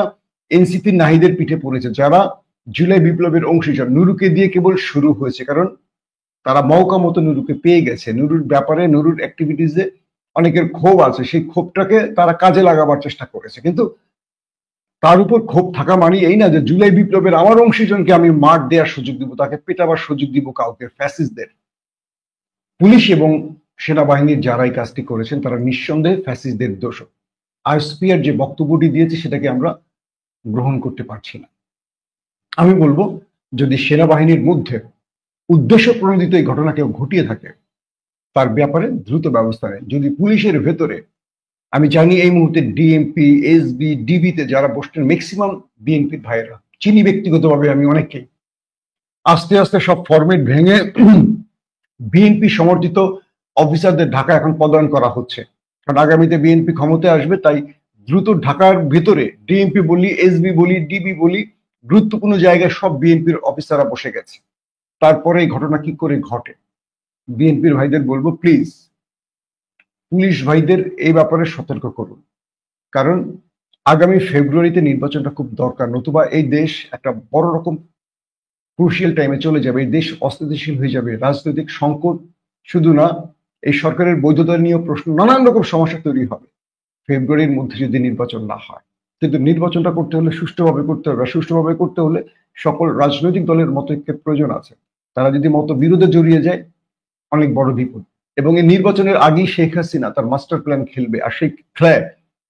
এনসিপি নাহিদের পিঠে পড়েছে, যারা জুলাই বিপ্লবের অংশীদার। নুরুকে দিয়ে কেবল শুরু হয়েছে, কারণ তারা মৌকা মতো নুরুকে পেয়ে গেছে। নুরুর ব্যাপারে, নুরুর অ্যাক্টিভিটিসে অনেকের ক্ষোভ আছে, সেই ক্ষোভটাকে তারা কাজে লাগাবার চেষ্টা করেছে। কিন্তু তার উপর ক্ষোভ থাকা মানে এই না যে জুলাই বিপ্লবের আমার অংশীজনকে আমি মার দেওয়ার সুযোগ দিব, তাকে পেটাবার সুযোগ দিব কাউকে, ফ্যাসিস্টদের। পুলিশ এবং সেনাবাহিনীর যারা এই কাজটি করেছেন তারা নিঃসন্দেহে ফ্যাসিস্টদের দোষক। আইএসপিআর যে বক্তব্যটি দিয়েছে সেটাকে আমরা গ্রহণ করতে পারছি না। আমি বলবো, যদি সেনাবাহিনীর মধ্যে উদ্দেশ্য প্রণোদিত এই ঘটনা কেউ ঘটিয়ে থাকে তার ব্যাপারে দ্রুত ব্যবস্থা নেয়। যদি পুলিশের ভেতরে, আমি জানি এই মুহূর্তে ডিএমপি, এসবি, ডিবিতে যারা বসছেন ম্যাক্সিমাম বিএনপির ভাইয়েরা, চিনি ব্যক্তিগতভাবে আমি অনেককেই, আস্তে আস্তে সব ফরম্যাট ভেঙে বিএনপি সমর্থিত অফিসারদের ঢাকা এখন পদায়ন করা হচ্ছে। কারণ আগামীতে বিএনপি ক্ষমতায় আসবে, তাই দ্রুত ঢাকার ভেতরে ডিএমপি বলি, এসবি বলি, ডিবি বলি, গুরুত্বপূর্ণ জায়গায় সব বিএনপির অফিসাররা বসে গেছে। তারপরে এই ঘটনা কি করে ঘটে, বিএনপির ভাইদের বলবো প্লিজ পুলিশ ভাইদের এই ব্যাপারে সতর্ক করুন। কারণ আগামী ফেব্রুয়ারিতে নির্বাচনটা খুব দরকার, নতুবা এই দেশ একটা বড় রকম ক্রুশিয়াল টাইমে চলে যাবে। এই দেশ অস্থিতিশীল হয়ে যাবে, রাজনৈতিক সংকট শুধু না, এই সরকারের বৈধতা নিয়েও প্রশ্ন, নানান রকম সমস্যা তৈরি হবে ফেব্রুয়ারির মধ্যে যদি নির্বাচন না হয়। কিন্তু নির্বাচনটা করতে হলে সুষ্ঠুভাবে করতে হবে, আর সুষ্ঠুভাবে করতে হলে সকল রাজনৈতিক দলের মতৈক্যের প্রয়োজন আছে। তারা যদি মত বিরোধে জড়িয়ে যায় অনেক বড় বিপদ। এবং এই নির্বাচনের আগেই শেখ হাসিনা তার মাস্টার প্ল্যান খেলবে, আর সেই খেলায়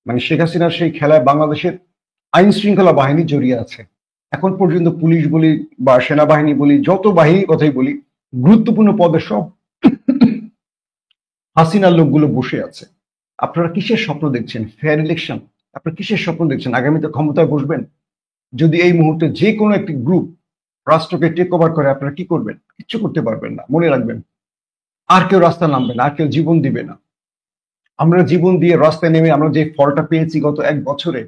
মানে শেখ হাসিনার সেই খেলায় বাংলাদেশের আইন শৃঙ্খলা বাহিনী জড়িয়ে আছে। এখন পর্যন্ত পুলিশ বলি বা সেনাবাহিনী বলি, যত বাহিনীর কথাই বলি, গুরুত্বপূর্ণ পদে সব হাসিনার লোকগুলো বসে আছে। আপনারা কিসের স্বপ্ন দেখছেন? Fair election? আপনারা কিসের স্বপ্ন দেখছেন? আগামীতে ক্ষমতায় বসবেন? যদি এই মুহূর্তে যে কোনো একটি গ্রুপ রাষ্ট্রকে টেক ওভার করে আপনারা কি করবেন? কিচ্ছু করতে পারবেন না। মনে রাখবেন, আর কেউ রাস্তা নামবে না, আর কেউ জীবন দিবে না। আমরা জীবন দিয়ে রাস্তায় নেমে আমরা যে ফলটা পেয়েছি গত 1 বছরে,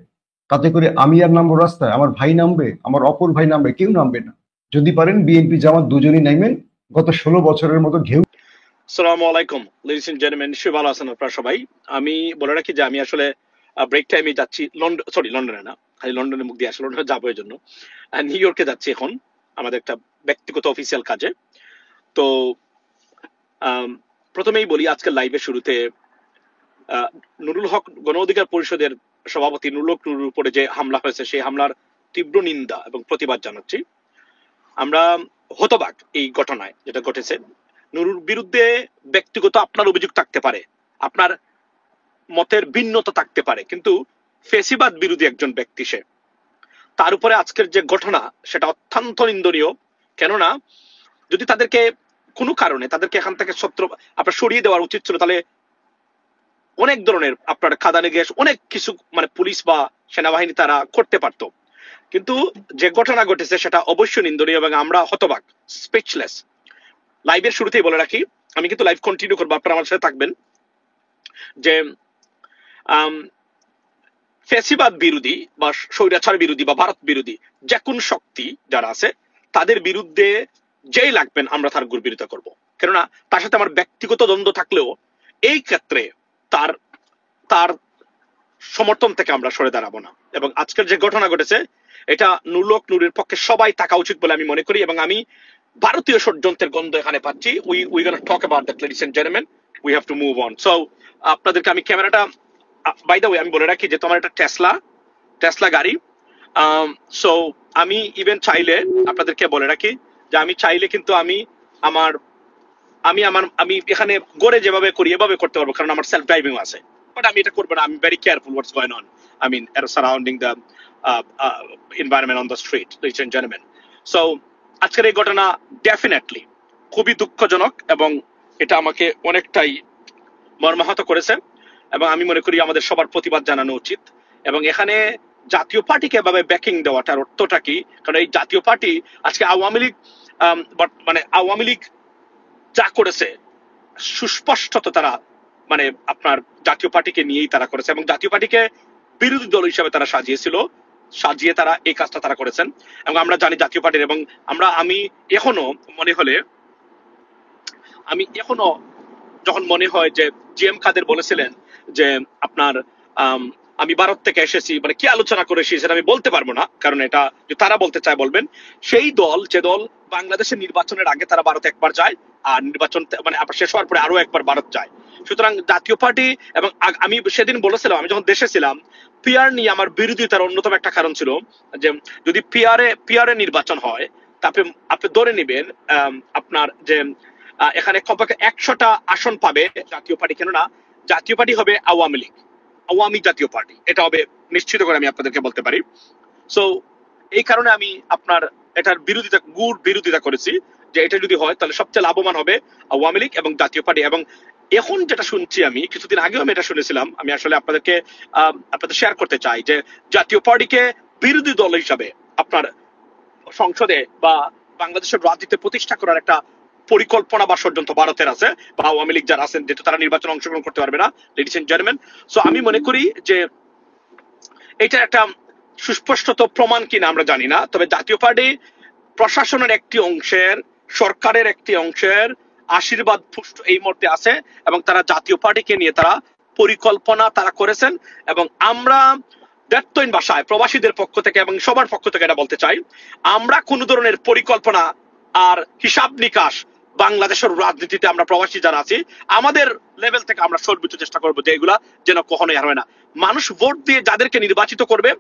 তাতে করে আমি আর নামবো রাস্তায়, আমার ভাই নামবে, আমার অপর ভাই নামবে, কেউ নামবে না। যদি পারেন বিএনপি জামাত দুজনই নামবেন, গত 16 বছরের মতো ঘেউ। আসসালামু আলাইকুম লেডিস এন্ড জেন্টলম্যান, নিশ্চয়ই ভালো আছেন আপনারা সবাই। আমি বলে রাখি যে আমি আসলে ব্রেক টাইমে যাচ্ছি লন্ডনে না, খালি লন্ডনের মুখ দিয়ে আসলে লন্ডনে যাবো এর জন্য নিউ ইয়র্কে যাচ্ছি এখন আমাদের একটা ব্যক্তিগত অফিসিয়াল কাজে। তো প্রথমেই বলি, আজকের লাইভের শুরুতে নুরুল হক গণ অধিকার পরিষদের সভাপতি নুরুল হক নুরুর উপরে যে হামলা হয়েছে সেই হামলার তীব্র নিন্দা এবং প্রতিবাদ জানাচ্ছি। আমরা হতবাক এই ঘটনায় যেটা ঘটেছে। নুরুর বিরুদ্ধে ব্যক্তিগত আপনার অভিযোগ থাকতে পারে, আপনার মতের ভিন্নতা থাকতে পারে, কিন্তু ফেসিবাদ বিরোধী একজন ব্যক্তি সে। তার উপরে আজকের যে ঘটনা সেটা অত্যন্ত নিন্দনীয়। কেননা যদি তাদেরকে কোনো কারণে তাদেরকে এখান থেকে আপনার সরিয়ে দেওয়ার উচিত ছিল, তাহলে অনেক ধরনের আপনার খাদানে গ্যাস অনেক কিছু মানে পুলিশ বা সেনাবাহিনী তারা করতে পারত। কিন্তু যে ঘটনা ঘটেছে সেটা অবশ্যই নিন্দনীয় এবং আমরা হতবাক, স্পিচলেস। লাইভের শুরুতেই বলে রাখি, আমি কিন্তু লাইভ কন্টিনিউ করবো, আপনারা আমার সাথে থাকবেন। যে ফ্যাসিবাদ বিরোধী বা স্বৈরাচার বিরোধী বা ভারত বিরোধী যে কোন শক্তি যারা আছে তাদের বিরুদ্ধে যেই লাগবেন আমরা তার বিরোধিতা করব। কেননা তার সাথে আমার ব্যক্তিগত দ্বন্দ্ব থাকলেও এই ক্ষেত্রে তার তার সমর্থন থেকে আমরা সরে দাঁড়াবো না। এবং আজকের যে ঘটনা ঘটেছে এটা নুরুল হক নুরের পক্ষে সবাই থাকা উচিত বলে আমি মনে করি। এবং আমি ভারতীয় ষড়যন্ত্রের গন্ধ এখানে পাচ্ছি। We gonna talk about that ladies and gentleman, we have to move on. So আপনাদেরকে আমি ক্যামেরাটা, বাই দ্য ওয়ে আমি বলে রাখি যে তোমার একটা টেসলা গাড়ি। সো আমি ইভেন চাইলে আপনাদেরকে বলে রাখি যে আমি চাইলে কিন্তু আমি এখানে গড়ে যেভাবে করি এভাবে করতে পারবো, কারণ আমার সেলফ ড্রাইভিং আছে। বাট আমি এটা করবো না। আমি very careful what's going on, I mean surrounding the environment on the street, ladies and gentlemen. So আজকের এই ঘটনা ডেফিনেটলি খুবই দুঃখজনক এবং এটা আমাকে অনেকটাই মর্মাহত করেছে। এবং আমি মনে করি আমাদের সবার প্রতিবাদ জানানো উচিত। এবং এখানে জাতীয় পার্টিকে এভাবে ব্যাকিং দেওয়াটার অর্থটা কি? কারণ এই জাতীয় পার্টি আজকে আওয়ামী লীগ যা করেছে সুস্পষ্টত তারা মানে আপনার জাতীয় পার্টিকে নিয়েই তারা করেছে এবং জাতীয় পার্টিকে বিরোধী দল হিসাবে তারা সাজিয়ে তারা এই কাজটা তারা করেছেন। এবং আমরা জানি জাতীয় পার্টির, এবং আমি এখনো যখন মনে হয় যে জিএম কাদের বলেছিলেন যে আপনার আমি ভারত থেকে এসেছি, মানে কি আলোচনা করে এসেছি সেটা আমি বলতে পারবো না, কারণ এটা তারা বলতে চায় বলবেন। সেই দল, যে দল বাংলাদেশের নির্বাচনের আগে তারা ভারতে একবার যায়, আর নির্বাচন মানে আপনার শেষ হওয়ার পরে আরো একবার ভারত যায়। সুতরাং জাতীয় পার্টি এবং আমি সেদিন বলেছিলাম, আমি যখন দেশে ছিলাম, পিআর নিয়ে আমার বিরোধিতার অন্যতম একটা কারণ ছিল যে যদি পিআরে নির্বাচন হয়, তারপরে আপনি ধরে নেবেন আপনার যে এখানে কমপক্ষে 100টা আসন পাবে জাতীয় পার্টি, কেননা জাতীয় পার্টি হবে আওয়ামী লীগ, আওয়ামী জাতীয় পার্টি, এটা হবে নিশ্চিত করে আমি আপনাদেরকে বলতে পারি। সো এই কারণে আমি আপনার এটার বিরোধিতা করেছি যে এটা যদি হয় তাহলে সবচেয়ে লাভবান হবে আওয়ামী লীগ এবং জাতীয় পার্টি। এবং এখন যেটা শুনছি, আমি কিছুদিন আগেও আমি এটা শুনেছিলাম, আমি আসলে আপনাদের শেয়ার করতে চাই যে জাতীয় পার্টিকে বিরোধী দল হিসাবে আপনার সংসদে বা বাংলাদেশের রাজনীতি প্রতিষ্ঠা করার একটা পরিকল্পনা বা ষড়যন্ত্র ভারতের আছে, বা আওয়ামী লীগ যারা আছেন, যেহেতু তারা নির্বাচনে অংশগ্রহণ করতে পারবে না, লেডিস এন্ড জেন্টলম্যান। সো আমি মনে করি যে এটা একটা সুস্পষ্ট প্রমাণ কিনা আমরা জানি না, তবে জাতীয় পার্টি প্রশাসনের একটি অংশের, সরকারের একটি অংশের আশীর্বাদ পুষ্ট এই মুহূর্তে আছে, এবং তারা জাতীয় পার্টিকে নিয়ে তারা পরিকল্পনা তারা করেছেন। এবং আমরা ব্যর্থহীন ভাষায় প্রবাসীদের পক্ষ থেকে এবং সবার পক্ষ থেকে এটা বলতে চাই, আমরা কোন ধরনের পরিকল্পনা আর হিসাব নিকাশ বাংলাদেশের রাজনীতিতে আমরা প্রবাসী যারা আছি আমাদের লেভেল থেকে আমরা সর্বোচ্চ চেষ্টা করবো যে এগুলা যেন কখনোই আর হয় না। মানুষ ভোট দিয়ে যাদেরকে নির্বাচিত করবে,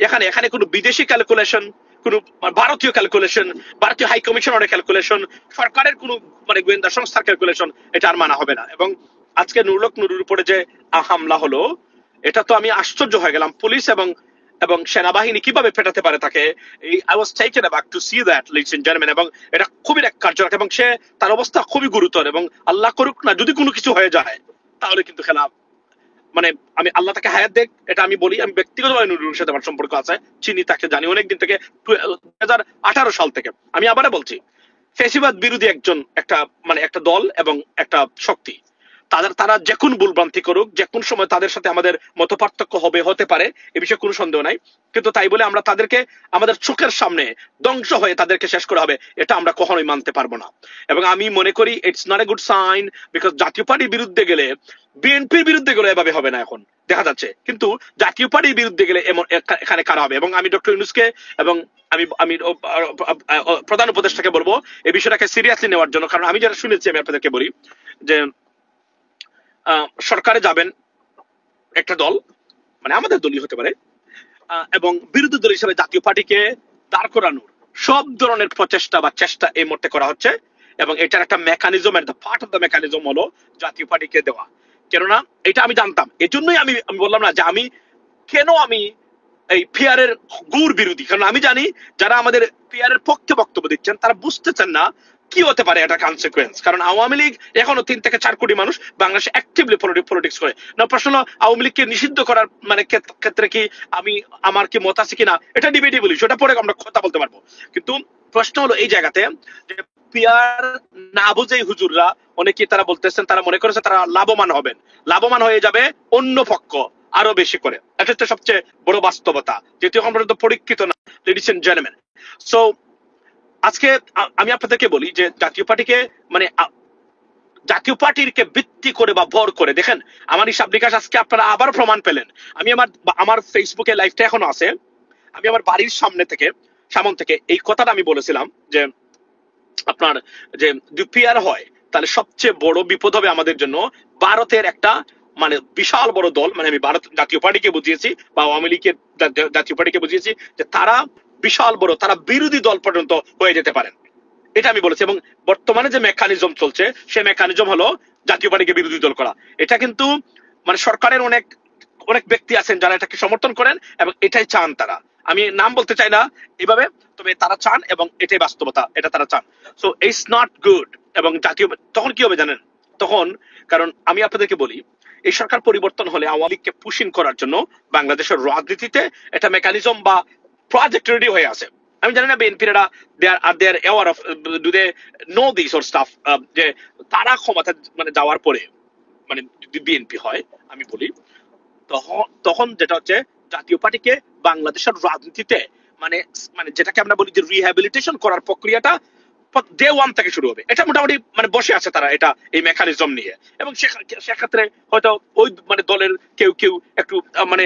এখানে কোনো বিদেশি ক্যালকুলেশন, কোন ভারতীয় ক্যালকুলেশন, ভারতীয় হাই কমিশনারের ক্যালকুলেশন, সরকারের কোন মানে গোয়েন্দা সংস্থার ক্যালকুলেশন এটা আর মানা হবে না। এবং আজকে নুরুর উপরে যে হামলা হলো, এটা তো আমি আশ্চর্য হয়ে গেলাম, পুলিশ এবং সেনাবাহিনী কিভাবে পেটাতে পারে তাকে। I was taken aback to see that, leads in German. এবং এটা খুবই কার্যকর, এবং তার অবস্থা খুবই গুরুতর, এবং আল্লাহ করুক না যদি কোনো কিছু হয়ে যায় তাহলে কিন্তু খেলা মানে আমি আল্লাহ তাকে হায়াত দেখ, এটা আমি বলি। আমি ব্যক্তিগতভাবে নুরুর সাথে আমার সম্পর্ক আছে, চিনি তাকে, জানি অনেকদিন থেকে, 2018 সাল থেকে। আমি আবারও বলছি, ফেসিবাদ বিরোধী একটা দল এবং একটা শক্তি, তারা যে কোন ভুলভ্রান্তি করুক, যে কোন সময় তাদের সাথে আমাদের মতপার্থক্য হতে পারে, এ বিষয়ে কোনো সন্দেহ নাই, কিন্তু তাই বলে আমরা তাদেরকে আমাদের চোখের সামনে ধ্বংস হয়ে তাদেরকে শেষ করা হবে, এটা আমরা কখনোই মানতে পারবো না। এবং আমি মনে করি it's not a good sign, because জাতীয় পার্টির বিরুদ্ধে গেলে, বিএনপির বিরুদ্ধে গেলে এভাবে হবে না এখন দেখা যাচ্ছে, কিন্তু জাতীয় পার্টির বিরুদ্ধে গেলে এখানে কারা হবে। এবং আমি ডক্টর ইউনূসকে এবং আমি প্রধান উপদেষ্টাকে বলবো এই বিষয়টাকে সিরিয়াসলি নেওয়ার জন্য, কারণ আমি যেটা শুনেছি, আমি আপনাদেরকে বলি যে সরকারে যাবেন একটা দল, মানে আমাদের দলই হতে পারে, এবং বিরোধী দল হিসেবে জাতীয় পার্টিকে দাঁড় করানোর সব ধরনের প্রচেষ্টা বা চেষ্টা এই মুহূর্তে করা হচ্ছে। এবং এটার একটা মেকানিজম, একটা পার্ট অফ দ্য মেকানিজম হলো জাতীয় পার্টিকে দেওয়া। কেননা এটা আমি জানতাম, এজন্যই আমি বললাম না যে আমি এই পিআরের বিরোধী, কারণ আমি জানি যারা আমাদের পিআরের পক্ষে বক্তব্য দিচ্ছেন তারা বুঝতেছেন না কি হতে পারে এটা কনসিকুয়েন্স। কারণ আওয়ামী লীগ এখনো 3 থেকে 4 কোটি মানুষ বাংলাদেশে অ্যাক্টিভলি পলিটিক্স করে না। প্রশ্ন আওয়ামী লীগকে নিষিদ্ধ করার মানে ক্ষেত্রে কি আমার কি মত আছে কিনা, এটা ডিবেটেবল, সেটা পরে আমরা কথা বলতে পারবো। কিন্তু প্রশ্ন হলো এই জায়গাতে যে পিআর না বুঝেই হুজুররা অনেকে তারা বলতেছেন, তারা মনে করেছে তারা লাভবান হয়ে যাবে অন্য পক্ষ আরো বেশি করে। এটা হচ্ছে সবচেয়ে বড় বাস্তবতা, যেহেতু এখন পর্যন্ত পরীক্ষিত না, লেডিস এন্ড জেন্টলম্যান। সো আজকে আমি আপনাদেরকে বলি যে জাতীয় পার্টিকে মানে জাতীয় পার্টিকে ভিত্তি করে বা ভর করে দেখেন, আমার হিসাব নিকাশ আজকে আপনারা আবার প্রমাণ পেলেন। আমি আমার ফেসবুকে লাইভটা এখনো আছে, আমি আমার বাড়ির সামন থেকে এই কথাটা আমি বলেছিলাম যে আপনার যে পিআর হয় তাহলে সবচেয়ে বড় বিপদ হবে আমাদের জন্য ভারতের একটা মানে বিশাল বড় দল, মানে আমি ভারত জাতীয় পার্টিকে বুঝিয়েছি বা আওয়ামী লীগের জাতীয় পার্টিকে বুঝিয়েছি যে তারা বিশাল বড়, তারা বিরোধী দল পর্যন্ত হয়ে যেতে পারেন, এটা আমি বলেছি। এবং বর্তমানে যে মেকানিজম চলছে সেই মেকানিজম হলো জাতীয় পার্টিকে বিরোধী দল করা। এটা কিন্তু মানে সরকারের অনেক ব্যক্তি আছেন যারা এটাকে সমর্থন করেন এবং এটাই চান তারা। আমি নাম বলতে চাই না এভাবে, তবে তারা চান এবং এটাই বাস্তবতা, এটা তারা চান। So it's not good. এবং জাতীয় তখন কি হবে জানেন, তখন কারণ আমি আপনাদেরকে বলি এই সরকার পরিবর্তন হলে আওয়ামী লীগকে পুশিং করার জন্য বাংলাদেশের রাজনীতিতে একটা মেকানিজম বা প্রজেক্ট রেডি হয়ে আছে। আমি জানি না বিএনপিরা they are aware of, do they know this or stuff, যে তারা ক্ষমতা মানে যাওয়ার পরে মানে যদি বিএনপি হয় আমি বলি, তখন যেটা হচ্ছে জাতীয় পার্টিকে বাংলাদেশের রাজনীতিতে মানে যেটাকে আমরা বলি যে রিহ্যাবিলিটেশন করার প্রক্রিয়াটা ডে 1 থেকে শুরু হবে। এটা মোটামুটি মানে বসে আছে তারা এটা এই মেকানিজম নিয়ে। এবং সেক্ষেত্রে হয়তো ওই মানে দলের কেউ একটু মানে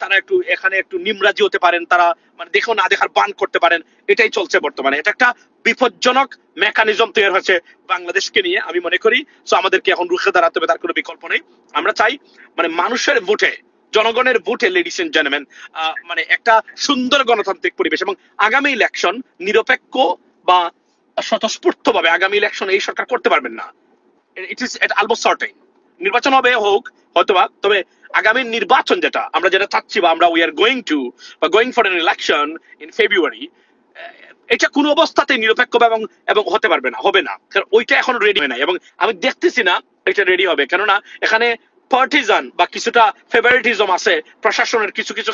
তারা একটু এখানে একটু নিমরাজি হতে পারেন, তারা মানে দেখেও না দেখার বান করতে পারেন, এটাই চলছে বর্তমানে। এটা একটা বিপজ্জনক মেকানিজম তৈরি হয়েছে বাংলাদেশকে নিয়ে আমি মনে করি। সো আমাদেরকে এখন রুখে দাঁড়াতে হবে, তার কোনো বিকল্প নেই। আমরা চাই মানে মানুষের ভোটে, জনগণের ভোটে, লেডিস এন্ড জেন্টলম্যান, মানে একটা সুন্দর গণতান্ত্রিক পরিবেশ এবং আগামী ইলেকশন নিরপেক্ষ বা স্বতঃস্ফূর্ত ভাবে আগামী ইলেকশন এই সরকার করতে পারবেন না। It is almost certain. নির্বাচন হবে হোক হয়তোবা, তবে আগামী নির্বাচন যেটা আমরা যেটা চাচ্ছি বা আমরা উই আর গোয়িং টু বা going for N election in February, এটা কোনো অবস্থাতে নিরপেক্ষ এবং এবং হতে পারবে না, হবে না, কারণ ওইটা এখন রেডি হয় নাই এবং আমি দেখতেছি না এটা রেডি হবে। কেননা এখানে পার্টিজান বা কিছুটা ফেভারিটিজম আছে প্রশাসনের কিছু কিছু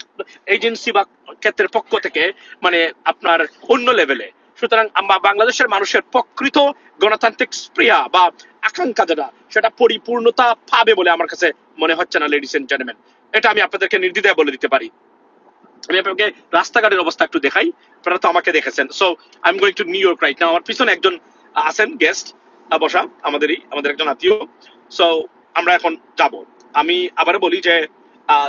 এজেন্সি বা ক্ষেত্রের পক্ষ থেকে, মানে আপনার অন্য লেভেলে। সুতরাং বাংলাদেশের মানুষের প্রকৃত গণতান্ত্রিক স্পৃহা বা আকাঙ্ক্ষা যেটা, সেটা পরিপূর্ণতা পাবে বলে আমার কাছে মনে হচ্ছে না, লেডিস এন্ড জেন্টলম্যান। এটা আমি আপনাদেরকে নির্দ্বিধায় বলে দিতে পারি। আমি আপনাকে রাস্তাঘাটের অবস্থা একটু দেখাই, আপনারা তো আমাকে দেখেছেন। So I am going to new York right now. আমার পিছনে একজন আছেন গেস্ট বসা, আমাদের একজন আত্মীয়। সো আমরা এখন যাব। আমি আবারও বলি যে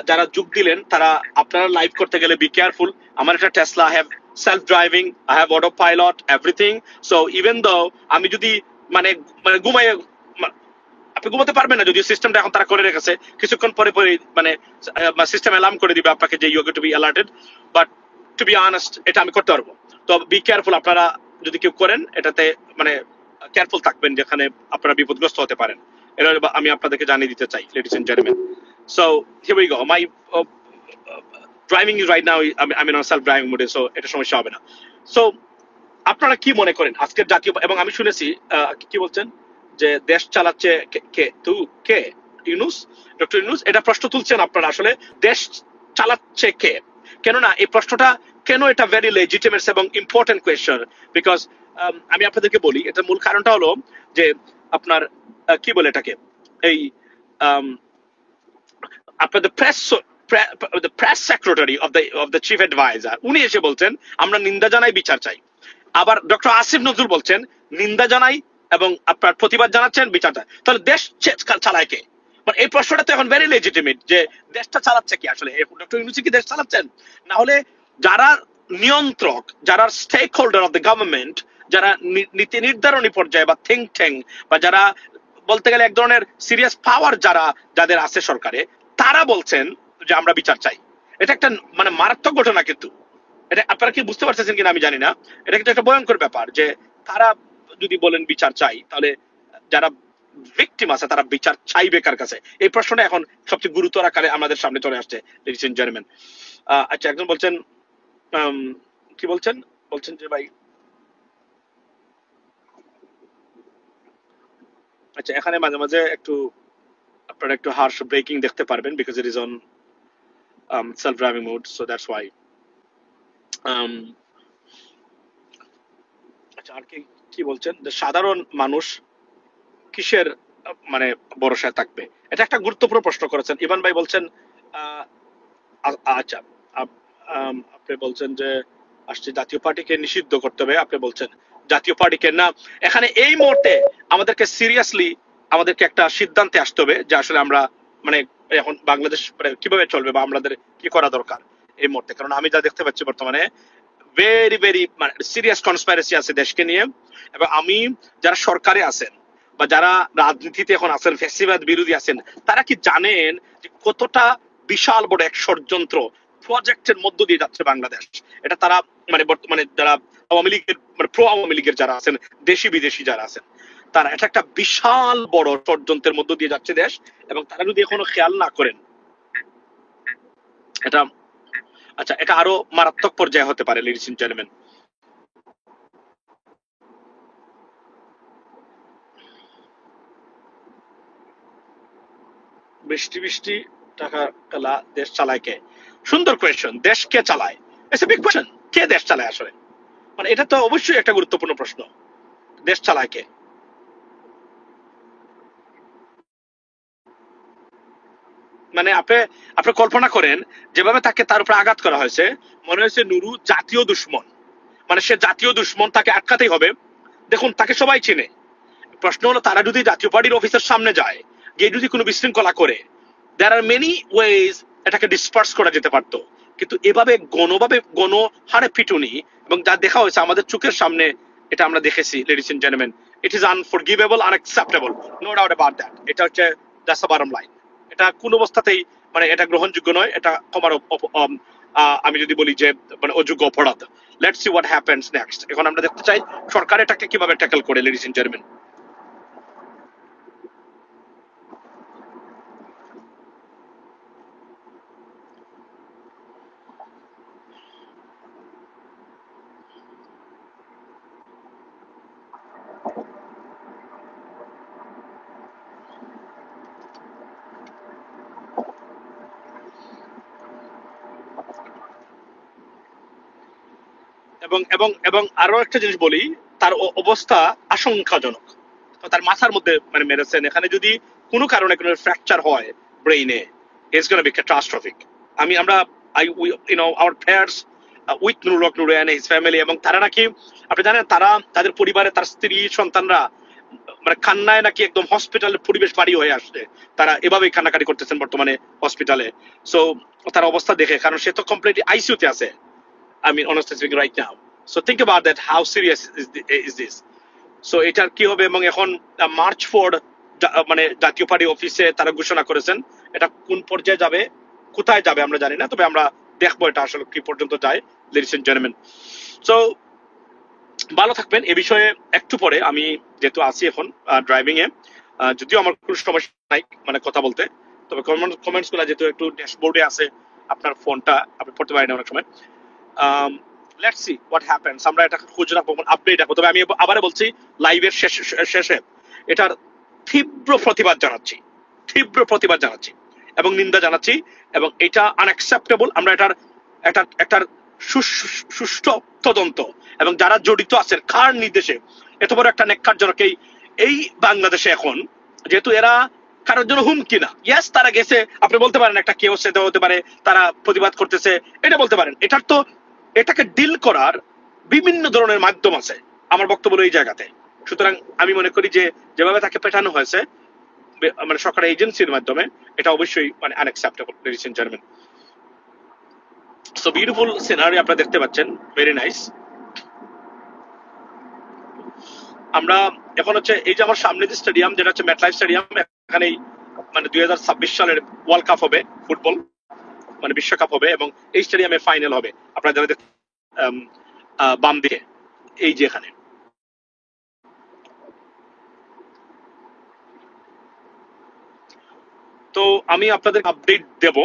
যারা যোগ দিলেন তারা, আপনারা লাইভ করতে গেলে বি কেয়ারফুল। আমার একটা Tesla, I have self driving, I have auto pilot, everything. So even though আমি যদি মানে মানে ঘুমাই, আপনি ঘুমাতে পারবেন না, যদিও সিস্টেমটা এখন তারা করে রেখেছে, কিছুক্ষণ পরে পরে মানে সিস্টেম অ্যালার্ম করে দিবে আপনাকে যে you are going to be alerted. But to be honest, এটা আমি করতে পারবো। তো বি কেয়ারফুল, আপনারা যদি কেউ করেন এটাতে মানে কেয়ারফুল থাকবেন, যেখানে আপনারা বিপদগ্রস্ত হতে পারেন। এটা আমি আপনাদেরকে জানিয়ে দিতে চাই, ladies and gentleman. So here we go. My driving is right now, আমি নন সেলফ ড্রাইভিং মোডে, সো এটা সমস্যা হবে না। সো আপনারা কি মনে করেন আজকের জাতীয়, এবং আমি শুনেছি কি বলছেন যে দেশ চালাচ্ছে কে ইউনূস, ডক্টর ইউনূস, এটা প্রশ্ন তুলছেন আপনারা, আসলে দেশ চালাচ্ছে কে? কেননা এই প্রশ্নটা কেন, এটা ভেরি লেজিটিমেট এবং ইম্পর্টেন্ট কোয়েশ্চন। বিকজ আমি আপনাদেরকে বলি, এটা মূল কারণটা হলো যে আপনার কি বলে এটাকে, এই আপনাদের press secretary of the chief adviser, উনি এসে বলছেন আমরা নিন্দা জানাই, বিচার চাই। আবার ডক্টর আসিফ নজরুল বলছেন নিন্দা জানাই এবং আপনার প্রতিবাদ জানাচ্ছেন, বিচার চাই। তাহলে দেশ চালায় কে? মানে এই প্রশ্নটা তো এখন ভেরি লেজিটিমেট, যে দেশটা চালাচ্ছে কি আসলে? ডক্টর ইউনূস কি দেশ চালাচ্ছেন? না হলে যারা নিয়ন্ত্রক, যারা stakeholder of the government, যারা নীতি নির্ধারণী পর্যায়ে বা থিঙ্ক ট্যাঙ্ক, বা যারা বলতে গেলে এক ধরনের সিরিয়াস পাওয়ার যাদের আছে সরকারে, তারা বলছেন যে আমরা বিচার চাই। এটা একটা মানে মারাত্মক ঘটনা। কিন্তু এটা আপনারা কি বুঝতে পারতেছেন কিনা আমি জানি না, এটা কিন্তু একটা ভয়ঙ্কর ব্যাপার যে তারা যদি বলেন বিচার চাই, তাহলে যারা ভিকটিম আছে তারা বিচার চাইবে কার কাছে? এই প্রশ্নটা এখন সবচেয়ে গুরুতর আকারে আমাদের সামনে চলে আসছে, লেডিস এন্ড জেন্টলম্যান। আচ্ছা, একজন বলছেন কি বলছেন যে ভাই, আচ্ছা এখানে মাঝে মাঝে একটু আপনারা একটু হার্শ ব্রেকিং দেখতে পারবেন, because it is on self driving mode, so that's why. আচ্ছা, আর কি বলছেন যে সাধারণ মানুষ কিসের মানে ভরসায় থাকবে? এটা একটা গুরুত্বপূর্ণ প্রশ্ন করেছেন। ইভান ভাই বলছেন আচ্ছা, আপনি বলছেন যে আসছে জাতীয় পার্টিকে নিষিদ্ধ করতে হবে। আপনি বলছেন জাতীয় পার্টিকে না, এখানে এই মুহূর্তে আমাদেরকে সিরিয়াসলি আমাদেরকে একটা সিদ্ধান্তে আসতে হবে যে আসলে আমরা মানে এখন বাংলাদেশ কিভাবে চলবে বা আমাদের কি করা দরকার এই মুহূর্তে। কারণ আমি যা দেখতে পাচ্ছি বর্তমানে ভেরি মানে সিরিয়াস কনস্পাইরেসি আছে দেশকে নিয়ে। এবং আমি যারা সরকারে আছেন বা যারা রাজনীতিতে এখন আছেন, ফ্যাসিবাদ বিরোধী আছেন, তারা কি জানেন যে কতটা বিশাল বড় এক ষড়যন্ত্র প্রজেক্টের মধ্য দিয়ে যাচ্ছে বাংলাদেশ? এটা তারা মানে বর্তমানে যারা আওয়ামী লীগের মানে প্রো আওয়ামী লীগের যারা আছেন, দেশি বিদেশি যারা আছেন, তারা এটা একটা বিশাল বড় ষড়যন্ত্রের মধ্য দিয়ে যাচ্ছে দেশ। এবং তারা যদি এখনো খেয়াল না করেন, এটা আরো মারাত্মক পর্যায়ে হতে পারে, লেডিস এন্ড জেন্টলম্যান। বৃষ্টি টাকা কালা দেশ চালায় কে? সুন্দর কোয়েশ্চন। দেশ কে চালায়? It's a big question. কে দেশ চালায় আসলে? মানে এটা তো অবশ্যই একটা গুরুত্বপূর্ণ প্রশ্ন। দেশ চালায় কে? মানে আপনি কল্পনা করেন যেভাবে তার উপরে আঘাত করা হয়েছে, মনে হয়েছে নুরু জাতীয় দুশ্মন, মানে সে জাতীয় দুশ্মন, তাকে আটকাতেই হবে। দেখুন, তাকে সবাই চেনে। প্রশ্ন হলো, তারা যদি জাতীয় পার্টির অফিসের সামনে যায়, গিয়ে যদি কোনো বিশৃঙ্খলা করে, there are many ways এটাকে ডিসপার্স করা যেতে পারতো, কিন্তু এভাবে গণহারে পিটুনি এবং যা দেখা হয়েছে আমাদের চোখের সামনে, এটা আমরা দেখেছি ladies and gentleman, it is unforgivable, unacceptable, no doubt about that. এটা হচ্ছে দ্যাটস দ্য বটম লাইন। এটা কোন অবস্থাতেই মানে এটা গ্রহণযোগ্য নয়, এটা ক্ষমার আমি যদি বলি যে মানে অযোগ্য অপরাধ। Let's see what happens next. এখন আমরা দেখতে চাই সরকার এটাকে কিভাবে ট্যাকল করে, লেডিস এন্ড জেন্টলম্যান। এবং এবং এবং আরো একটা জিনিস বলি, তার অবস্থা আশঙ্কাজনক। তো তার মাথার মধ্যে মানে মেরেছেন, এখানে যদি কোনো কারণে কোনো ফ্র্যাকচার হয় ব্রেইনে, ইটস গোনা বি ক্যাটাস্ট্রফিক। আমরা our prayers with Nurul Haque Nuru and his family. এবং তারা নাকি, আপনি জানেন, তারা তাদের পরিবারে তার স্ত্রী সন্তানরা মানে কান্নায় নাকি একদম হসপিটালের পরিবেশ বাড়ি হয়ে আসছে। তারা এভাবেই কান্নাকাটি করতেছেন বর্তমানে হসপিটালে। সো তার অবস্থা দেখে, কারণ সে তো কমপ্লিটলি আইসিইউতে আছে, I mean, honestly speaking, right now. So think about that. How serious is this? So এটার কি হবে? এবং এখন মার্চ ফোর্ড মানে জাতীয় পার্টি অফিসে তারা ঘোষণা করেছেন। এটা কোন পর্যায়ে যাবে, কোথায় যাবে আমরা জানি না, তবে আমরা দেখবো এটা আসলে কি পর্যন্ত যায়, লেডিস এন্ড জেন্টলম্যান। সো ভালো থাকবেন। এ বিষয়ে একটু পরে, আমি যেহেতু আছি এখন ড্রাইভিং এ, যদিও আমার কোনো সমস্যা নাই মানে কথা বলতে, তবে কমেন্টস গুলা যেহেতু একটু ড্যাশবোর্ডে আছে, আপনার ফোনটা আপনি পড়তে পারেন অনেক সময়। Let's see what happens. আমরা এটা খোঁজ রাখবো, আপডেট রাখবো। তবে আমি আবার বলছি, লাইভের শেষে এটার তীব্র প্রতিবাদ জানাচ্ছি এবং নিন্দা জানাচ্ছি, এবং এটা আনঅ্যাকসেপ্টেবল। আমরা এটার সুষ্ঠু তদন্ত এবং যারা জড়িত আছেন কার নির্দেশে এত বড় একটা নেককারজনক এই বাংলাদেশে এখন, যেহেতু এরা কারোর জন্য হুমকি না, ইয়েস তারা গেছে, আপনি বলতে পারেন একটা কেউ সেটা হতে পারে, তারা প্রতিবাদ করতেছে, এটা বলতে পারেন। এটাকে ডিল করার বিভিন্ন ধরনের মাধ্যম আছে, আমার বক্তব্য এই জায়গাতে। সুতরাং আমি মনে করি যে যেভাবে তাকে পেটানো হয়েছে মানে সরকারি এজেন্সির মাধ্যমে, এটা অবশ্যই মানে unacceptable, ladies and gentleman. So beautiful scenery আপনারা দেখতে পাচ্ছেন, ভেরি নাইস। আমরা এখন হচ্ছে এই যে আমার সামনে যে স্টেডিয়াম, যেটা হচ্ছে ম্যাটলাইফ স্টেডিয়াম, এখানেই মানে 2026 সালের ওয়ার্ল্ড কাপ হবে, ফুটবল মানে বিশ্বকাপ হবে, এবং এই স্টেডিয়ামে ফাইনাল হবে। আপনারা যারা বাম দিকে, এই যে এখানে। তো আমি আপনাদের আপডেট দেব,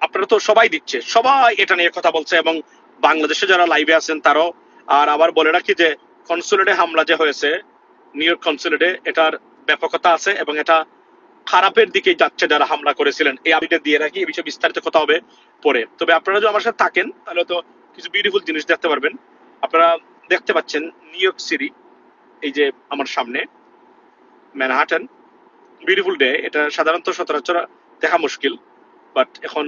আপনারা তো সবাই দিচ্ছে, সবাই এটা নিয়ে কথা বলছে, এবং বাংলাদেশে যারা লাইভে আছেন তারাও। আর আবার বলে রাখি যে কনসুলেটে হামলা যে হয়েছে, নিউ ইয়র্ক কনসুলেটে, এটার ব্যাপকতা আছে এবং এটা খারাপের দিকে যাচ্ছে যারা হামলা করেছিলেন। এই আপডেট দিয়ে রাখি, এই বিষয়ে বিস্তারিত কথা হবে পরে। তবে আপনারা যদি আমার সাথে থাকেন তাহলে তো কিছু বিউটিফুল জিনিস দেখতে পারবেন। আপনারা দেখতে পাচ্ছেন নিউ ইয়র্ক সিটি, এই যে আমার সামনে ম্যানহাটন, বিউটিফুল ডে। এটা সাধারণত সচরাচর দেখা মুশকিল, বাট এখন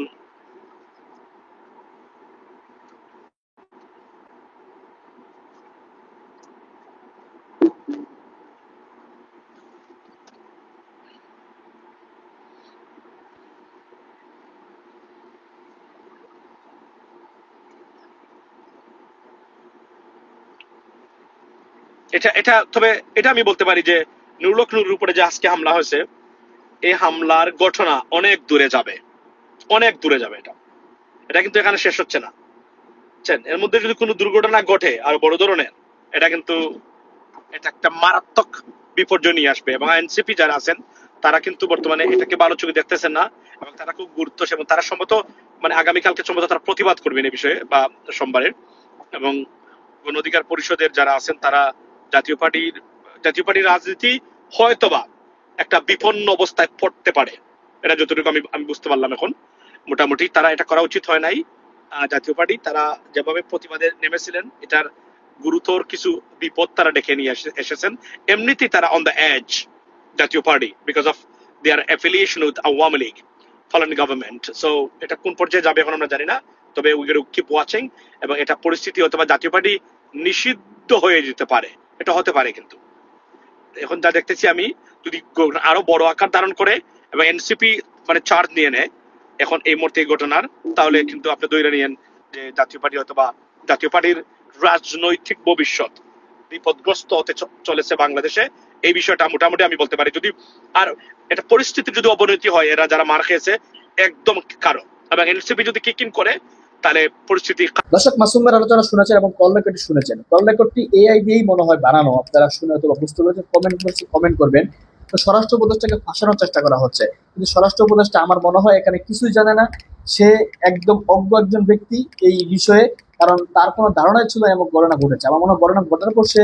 তবে এটা আমি বলতে পারি যে নুরুল হক নুরুর উপরে যে আজকে হামলা হয়েছে, এই হামলার ঘটনা অনেক দূরে যাবে, এটা কিন্তু এখানে শেষ হচ্ছে না। এর মধ্যে যদি কোনো দুর্ঘটনা ঘটে আর বড় ধরনের, এটা কিন্তু এটা একটা মারাত্মক বিপর্যয় নিয়ে আসবে। এবং এনসিপি যারা আছেন তারা কিন্তু বর্তমানে এটাকে ভালো চোখে দেখতেছেন না, এবং তারা খুব গুরুত্ব, এবং তারা সম্ভবত মানে আগামীকালকে সম্ভবত তারা প্রতিবাদ করবেন এই বিষয়ে, বা সোমবারে। এবং গণ অধিকার পরিষদের যারা আছেন তারা জাতীয় পার্টির রাজনীতি হয়তোবা একটা বিপন্ন অবস্থায় পড়তে পারে, এটা যতটুকু আমি বুঝতে পারলাম এখন। মোটামুটি তারা এটা করা উচিত হয় নাই। জাতীয় পার্টি তারা যেভাবে প্রতিবাদে নেমেছিলেন, এটার গুরুতর কিছু বিপদ তারা ডেকে নিয়ে এসেছেন। এমনিতেই তারা অন দ্য এজ, জাতীয় party, because of their affiliation with Awami League ফলন গভর্নমেন্ট। সো এটা কোন পর্যায়ে যাবে এখন আমরা জানি না, তবে উই গোটা কিপ ওয়াচিং। এবং এটা পরিস্থিতি অথবা জাতীয় পার্টি নিষিদ্ধ হয়ে যেতে পারে, এটা হতে পারে। কিন্তু এখন যা দেখতেছি আমি, যদি আরো বড় আকার ধারণ করে এবং এনসিপি মানে চার্জ নিয়ে নেয়, এখন এই মুহূর্তে এই ঘটনার, তাহলে কিন্তু আপনি ধরে নিয়েন যে জাতীয় পার্টি অথবা জাতীয় পার্টির রাজনৈতিক ভবিষ্যৎ বিপদগ্রস্ত হতে চলেছে বাংলাদেশে। এই বিষয়টা মোটামুটি আমি বলতে পারি। যদি আর এটা পরিস্থিতির যদি অবনতি হয়, এরা যারা মার খেয়েছে একদম কারণ, এবং এনসিপি যদি কিক ইন করে তাহলে পরিস্থিতি। দর্শক, মাসুমের আলোচনা শুনেছেন এবং কল রেকর্ডটি শুনেছেন। কল রেকর্ডটি এআই দিয়েই মনে হয় বানানো, আপনারা শুনে হয়তো বুঝতে পেরেছেন। কমেন্ট করবেন। তো স্বরাষ্ট্র উপদেষ্টাকে ফাঁসানোর চেষ্টা করা হচ্ছে, কিন্তু স্বরাষ্ট্র উপদেষ্টা আমার মনে হয় এখানে কিছুই জানে না। সে একদম অজ্ঞ একজন ব্যক্তি এই বিষয়ে, কারণ তার কোনো ধারণাই ছিল এমন ঘটনা ঘটেছে। আমার মনে হয় ঘটনা ঘটার পর সে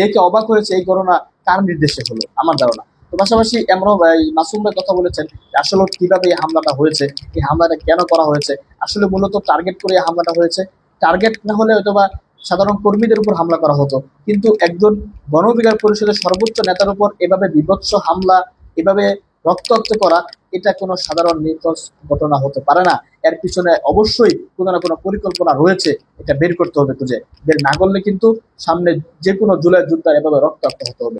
দেখে অবাক হয়েছে এই ঘটনা কার নির্দেশে হলো, আমার ধারণা। তো পাশাপাশি আমরা মাসুম ভাই কথা বলেছেন আসলে কিভাবে এই হামলাটা হয়েছে, এই হামলাটা কেন করা হয়েছে। আসলে মূলত টার্গেট করে এই হামলাটা হয়েছে। টার্গেট না হলে হয়তোবা সাধারণ কর্মীদের উপর হামলা করা হতো, কিন্তু একজন গণ অধিকার পরিষদের সর্বোচ্চ নেতার উপর এভাবে বিভৎস হামলা, এভাবে রক্তাক্ত করা, এটা কোনো সাধারণ নির্দোষ ঘটনা হতে পারে না। এর পিছনে অবশ্যই কোনো না কোনো পরিকল্পনা রয়েছে, এটা বের করতে হবে খুঁজে। বের না করলে কিন্তু সামনে যে কোনো জুলাই যুদ্ধ এভাবে রক্তাক্ত হতে হবে।